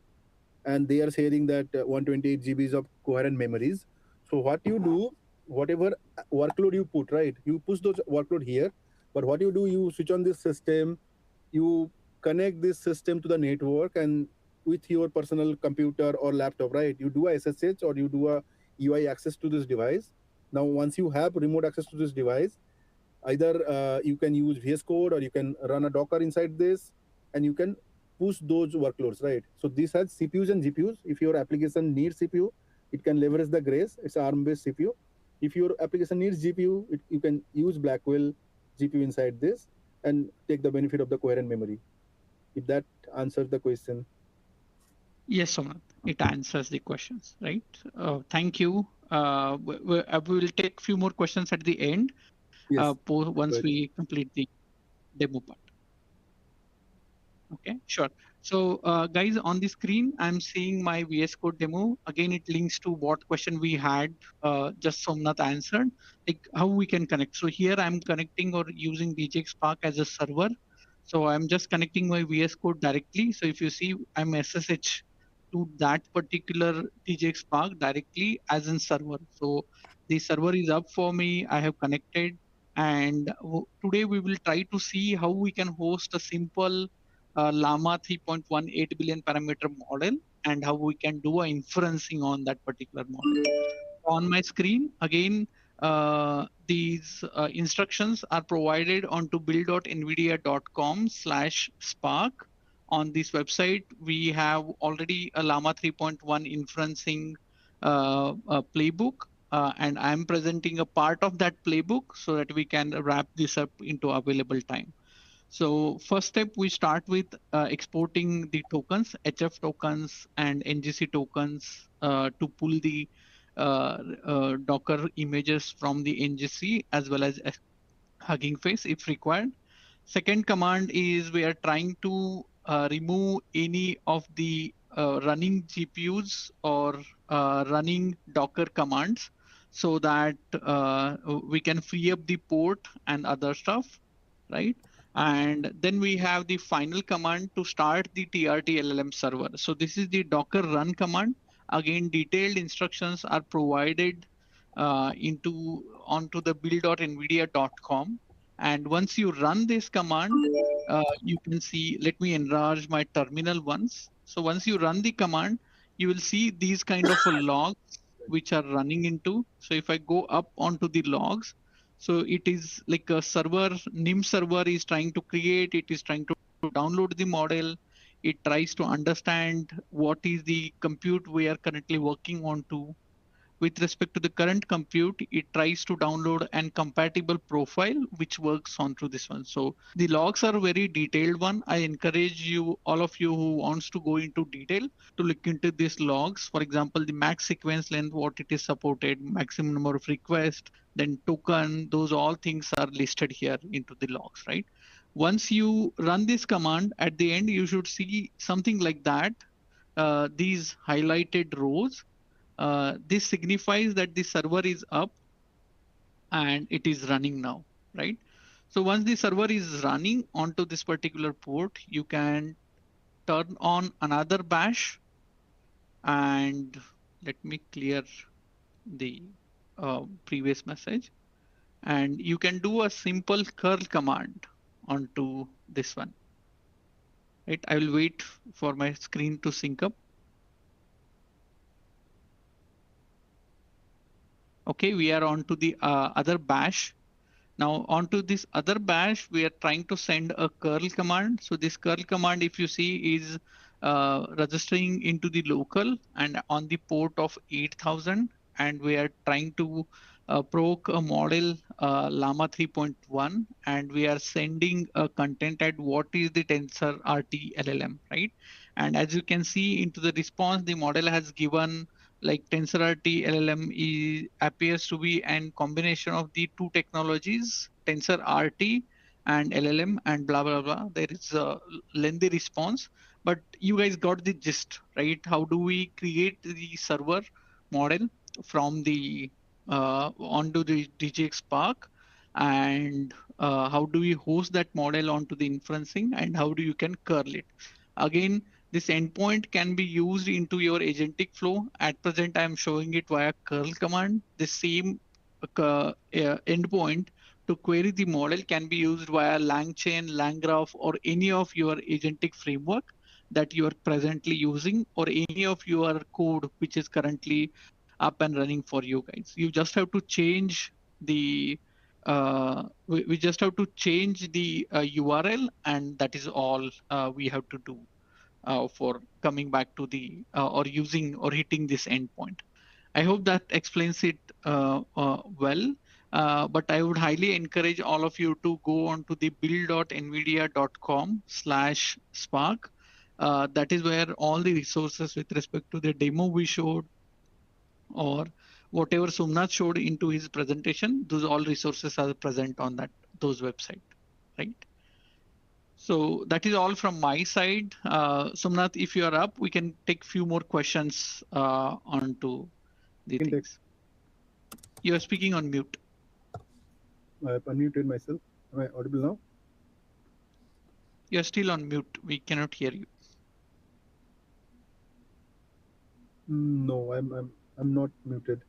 and they are sharing that 128 GBs of coherent memories. So what you do, whatever workload you put, right? You push those workload here, but what you do, you switch on this system, you connect this system to the network, and with your personal computer or laptop, right? You do a SSH or you do a UI access to this device. Now, once you have remote access to this device, either you can use VS Code or you can run a Docker inside this, and you can push those workloads, right? So this has CPUs and GPUs. If your application needs CPU, it can leverage the Grace. It's an ARM-based CPU. If your application needs GPU, you can use Blackwell GPU inside this and take the benefit of the coherent memory. If that answers the question. Yes, Somnath, it answers the questions, right? Thank you. We will take a few more questions at the end, Yes. once we complete the demo part. Okay, sure. So guys, on the screen, I'm seeing my VS Code demo. Again, it links to what question we had just Somnath answered, like how we can connect. So here I'm connecting or using DGX Spark as a server. So I'm just connecting my VS Code directly. So if you see, I'm SSH to that particular DGX Spark directly as in server. So the server is up for me. I have connected. And today we will try to see how we can host a simple Llama 3.18 billion parameter model and how we can do a inferencing on that particular model. On my screen, again, these instructions are provided onto build.nvidia.com/spark. On this website, we have already a Llama 3.1 inferencing playbook, and I'm presenting a part of that playbook so that we can wrap this up into available time. So first step, we start with exporting the tokens, HF tokens and NGC tokens to pull the Docker images from the NGC as well as Hugging Face if required. Second command is we are trying to remove any of the running GPUs or running Docker commands so that we can free up the port and other stuff, right? And then we have the final command to start the TRT LLM server. So this is the Docker run command. Again, detailed instructions are provided onto the build.nvidia.com. And once you run this command, you can see, let me enlarge my terminal once. So once you run the command, you will see these kind of logs which are running into. So if I go up onto the logs, so it is like a server, NIM server is trying to create, it is trying to download the model. It tries to understand what is the compute we are currently working on to. With respect to the current compute, it tries to download an compatible profile which works onto this one. So the logs are very detailed one. I encourage you, all of you who wants to go into detail, to look into these logs. For example, the max sequence length, what it is supported, maximum number of requests, then token, those all things are listed here into the logs, right? Once you run this command, at the end, you should see something like that. These highlighted rows. This signifies that the server is up and it is running now, right? So once the server is running onto this particular port, you can turn on another bash, and let me clear the previous message. And you can do a simple curl command onto this one, right? I will wait for my screen to sync up. Okay, we are on to the other bash. Now onto this other bash, we are trying to send a curl command. So this curl command, if you see, is registering into the local and on the port of 8000. And we are trying to provoke a model Llama 3.1, and we are sending a content at what is the tensor RT LLM, right? And as you can see into the response, the model has given like TensorRT LLM appears to be a combination of the two technologies, TensorRT and LLM and blah, blah, blah. There is a lengthy response, but you guys got the gist, right? How do we create the server model from the onto the DGX Spark, and how do we host that model onto the inferencing, and how do you can curl it? Again, this endpoint can be used into your agentic flow. At present, I am showing it via curl command. The same endpoint to query the model can be used via LangChain, LangGraph, or any of your agentic framework that you are presently using, or any of your code which is currently up and running for you guys. You just have to change the we just have to change the URL, and that is all we have to do for coming back to the or using or hitting this endpoint. I hope that explains it well, but I would highly encourage all of you to go on to the build.nvidia.com/spark. That is where all the resources with respect to the demo we showed, or whatever Somnath showed into his presentation, those all resources are present on those website, right? So that is all from my side. Somnath, if you are up, we can take few more questions onto the things. You are speaking on mute. I have unmuted myself. Am I audible now? You are still on mute. We cannot hear you. No, I'm not muted.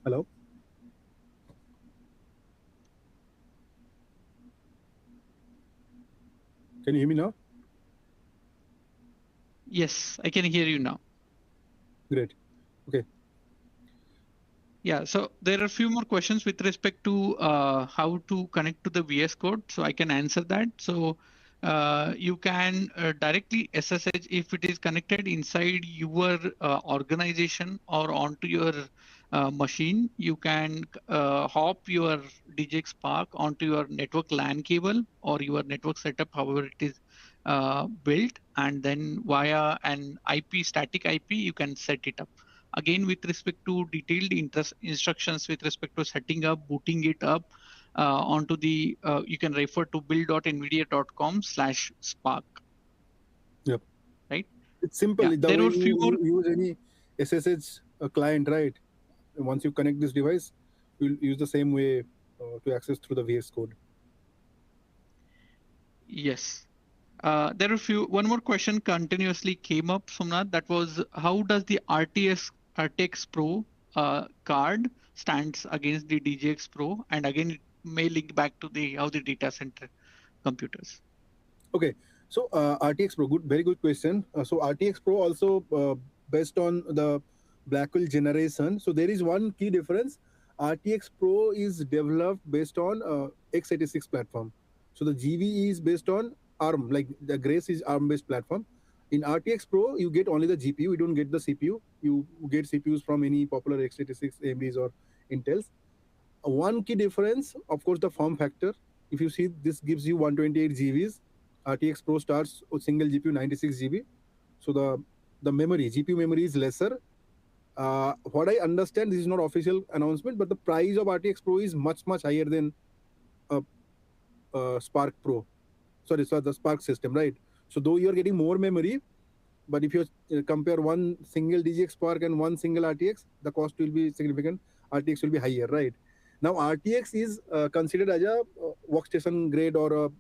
Hello? Can you hear me now? Yes, I can hear you now. Great. Okay. Yeah, so there are a few more questions with respect to how to connect to the VS Code. So I can answer that. So you can directly SSH if it is connected inside your organization or onto your machine. You can hop your DGX Spark onto your network LAN cable or your network setup, however it is built, and then via an IP, static IP, you can set it up. Again, with respect to detailed instructions with respect to setting up, booting it up, onto the, you can refer to build.nvidia.com/spark. Yep. Right. It's simple. Yeah. The There way were few more. you use any SSH client, right? Once you connect this device, you'll use the same way to access through the VS Code. Yes. There are one more question continuously came up, Somnath. That was, how does the RTX Pro card stands against the DGX Pro? And again, it may link back to how the data center computers. Okay, so RTX Pro, very good question. So RTX Pro also based on the Blackwell generation. So there is one key difference. RTX Pro is developed based on x86 platform. So the GV is based on ARM, like the Grace is ARM-based platform. In RTX Pro, you get only the GPU. You don't get the CPU. You get CPUs from any popular x86 AMDs or Intels. One key difference, of course, the form factor. If you see, this gives you 128 GBs. RTX Pro starts with single GPU 96 GB. So the memory, GPU memory is lesser. What I understand, this is not official announcement, but the price of RTX Pro is much higher than Spark Pro. Sorry, the Spark system, right? So though you are getting more memory, but if you compare one single DGX Spark and one single RTX, the cost will be significant. RTX will be higher, right? Now RTX is considered as a workstation grade or a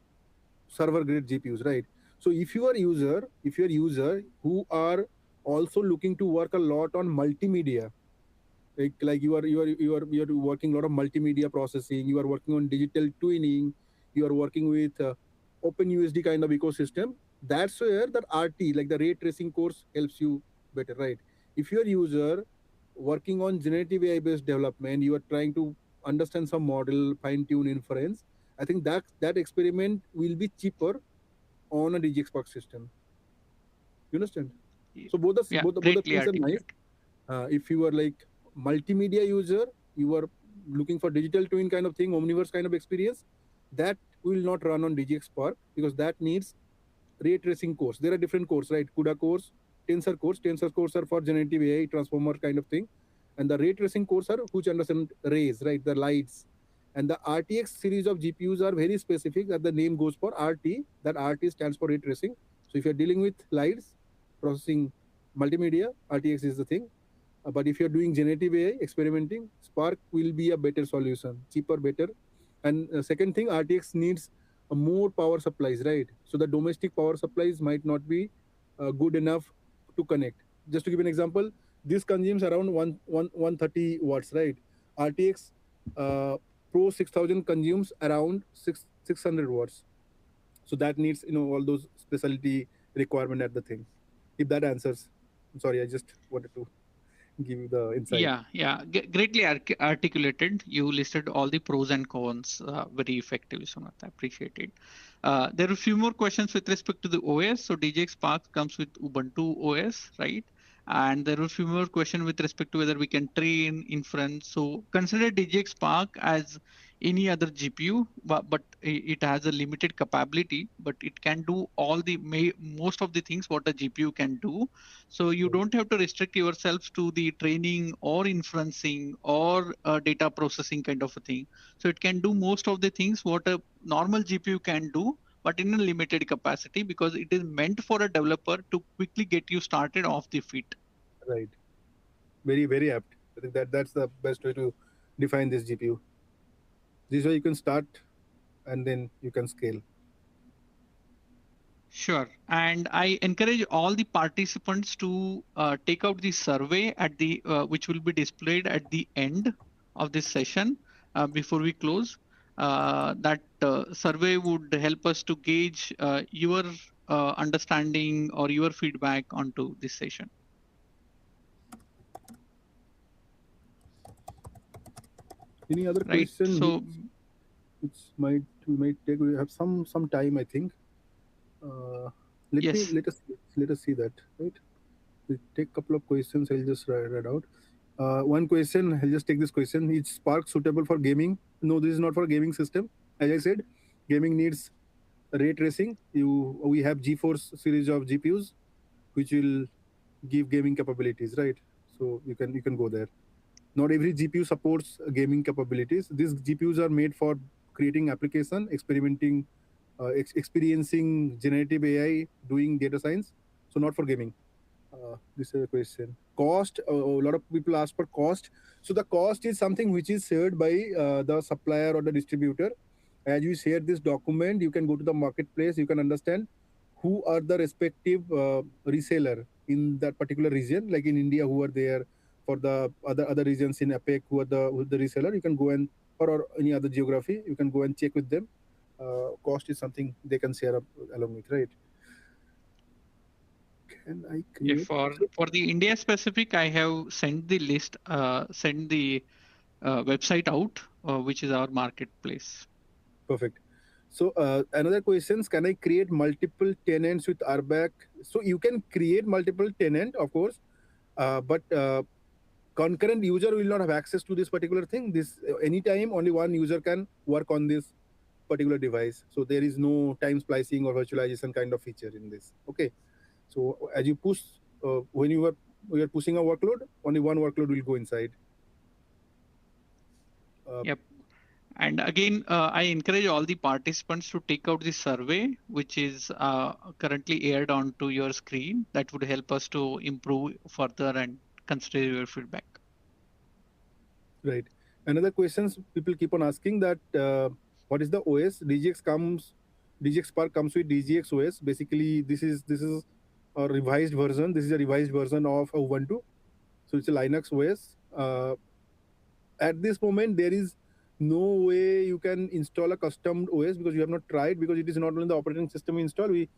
server grade GPUs, right? So if you are user who are also looking to work a lot on multimedia, like you are working a lot of multimedia processing, you are working on digital twinning, you are working with OpenUSD kind of ecosystem, that's where that RT, like the ray tracing course, helps you better, right? If you are user working on generative AI based development, you are trying to understand some model, fine tune inference, I think that experiment will be cheaper on a DGX Spark system. You understand? So Yeah, both the greatly things are nice. articulated. If you are like multimedia user, you are looking for digital twin kind of thing, omniverse kind of experience, that will not run on DGX Spark because that needs ray tracing course. There are different courses, right? CUDA course, tensor course. Tensor course are for generative AI transformer kind of thing, and the ray tracing course are which understand rays, right? The lights. And the RTX series of GPUs are very specific that the name goes for RT. That RT stands for ray tracing. So if you're dealing with lights, processing multimedia, RTX is the thing. But if you're doing generative AI experimenting, Spark will be a better solution, cheaper, better. And second thing, RTX needs more power supplies, right? So the domestic power supplies might not be good enough to connect. Just to give an example, this consumes around 130 watts, right? RTX Pro 6000 consumes around 600 watts. So that needs all those specialty requirement at the things. If that answers, I'm sorry, I just wanted to give you the insight. Yeah. Greatly articulated. You listed all the pros and cons very effectively, Sonath. I appreciate it. There are a few more questions with respect to the OS. So DJX Spark comes with Ubuntu OS, right? And there are a few more questions with respect to whether we can train inference. So consider DJX Spark as any other GPU, but it has a limited capability, but it can do all the most of the things what a GPU can do. So you don't have to restrict yourselves to the training or inferencing or data processing kind of a thing. So it can do most of the things what a normal GPU can do, but in a limited capacity because it is meant for a developer to quickly get you started off the feet. Right. Very apt. I think that's the best way to define this GPU. This way you can start and then you can scale. Sure. And I encourage all the participants to take out the survey at the which will be displayed at the end of this session before we close. That survey would help us to gauge your understanding or your feedback onto this session. Any other Right. question So which we might take? We have some time, I think. yes. Let us see that. Right. We take a couple of questions. I'll just read out. One question. I'll just take this question. Is Spark suitable for gaming? No, this is not for gaming system. As I said, gaming needs ray tracing. We have GeForce series of GPUs, which will give gaming capabilities, right? So you can go there. Not every GPU supports gaming capabilities. These GPUs are made for creating application, experimenting, experiencing generative AI, doing data science. So not for gaming. This is a question. Cost. A lot of people ask for cost. So the cost is something which is shared by the supplier or the distributor. As you share this document, you can go to the marketplace. You can understand who are the respective reseller in that particular region. Like in India, who are there, for the other regions in APEC, who are the reseller. You can go and, or any other geography, you can go and check with them. Cost is something they can share up along with, right? Can I Yeah, create? for the India specific, I have sent the list, sent the website out, which is our marketplace. Perfect. So another questions, can I create multiple tenants with RBAC? So you can create multiple tenant, of course, but concurrent user will not have access to this particular thing. This anytime only one user can work on this particular device. So there is no time splicing or virtualization kind of feature in this. Okay. So as you push, when you are pushing a workload, only one workload will go inside. Yep. And again, I encourage all the participants to take out the survey, which is currently aired onto your screen. That would help us to improve further and consider your feedback. Right. Another questions people keep on asking that what is the OS? DGX Spark comes with DGX OS. Basically, this is a revised version. This is a revised version of Ubuntu. So it's a Linux OS. At this moment, there is no way you can install a custom OS because you have not tried, because it is not only the operating system we install. We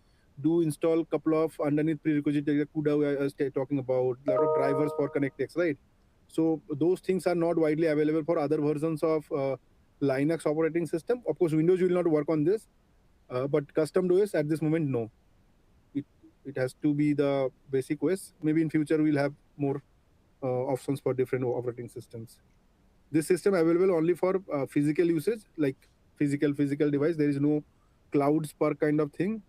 do install a couple of underneath prerequisites like CUDA I was talking about, a lot of drivers for ConnectX, right? So those things are not widely available for other versions of Linux operating system. Of course, Windows will not work on this, but custom OS at this moment, no. It it has to be the basic OS. Maybe in future we'll have more options for different operating systems. This system available only for physical usage, like physical device. There is no cloud Spark kind of thing.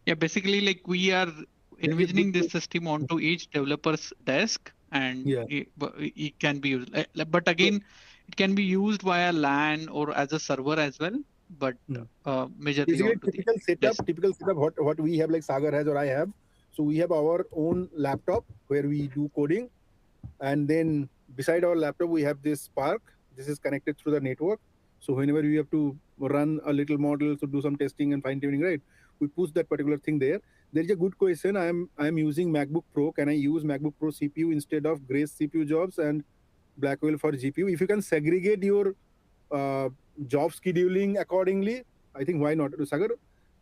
Yeah, basically, like we are There is a envisioning good. this system onto each developer's desk, and Yeah. it can be used. But So, again, it can be used via LAN or as a server as well, but hmm. majorly Basically, onto the desk. typical setup, what we have, like Sagar has or I have. So we have our own laptop where we do coding, and then beside our laptop we have this Spark. This is connected through the network. So whenever we have to run a little model to do some testing and fine tuning, right, we push that particular thing there. There is a good question. I'm using MacBook Pro. Can I use MacBook Pro CPU instead of Grace CPU jobs and Blackwell for GPU? If you can segregate your uh, job scheduling accordingly, I think why not? Sagar,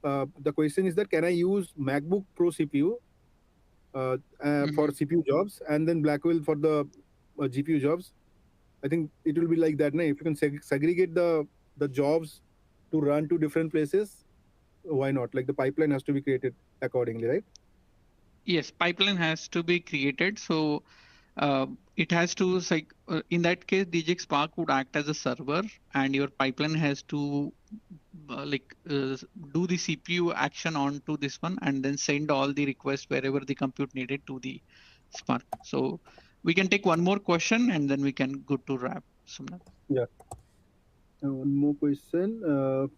the question is that can I use MacBook Pro CPU for CPU jobs and then Blackwell for the GPU jobs? I think it will be like that. Nah? If you can segregate the jobs to run to different places, why not? Like the pipeline has to be created accordingly, right? Yes, pipeline has to be created. So it has to, like in that case, DGX Spark would act as a server, and your pipeline has to do the CPU action onto this one, and then send all the requests wherever the compute needed to the Spark. So we can take one more question, and then we can go to wrap. Sumnath. Yeah. One more question.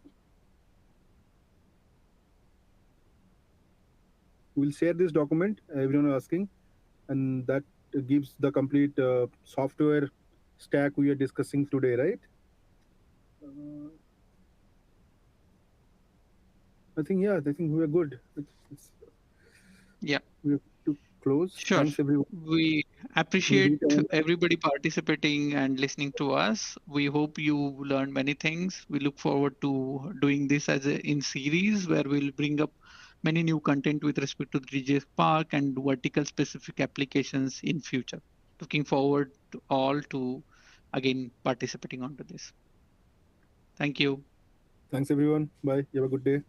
We'll share this document. Everyone is asking, and that gives the complete software stack we are discussing today, right? I think, yeah, I think we are good. Yeah. We have to close. Sure. Thanks everyone. We We'll appreciate meet on. everybody participating and listening to us. We hope you learned many things. We look forward to doing this as in series where we'll bring up many new content with respect to 3J Spark and vertical specific applications in future. Looking forward to all to again participating onto this. Thank you. Thanks everyone. Bye. You have a good day.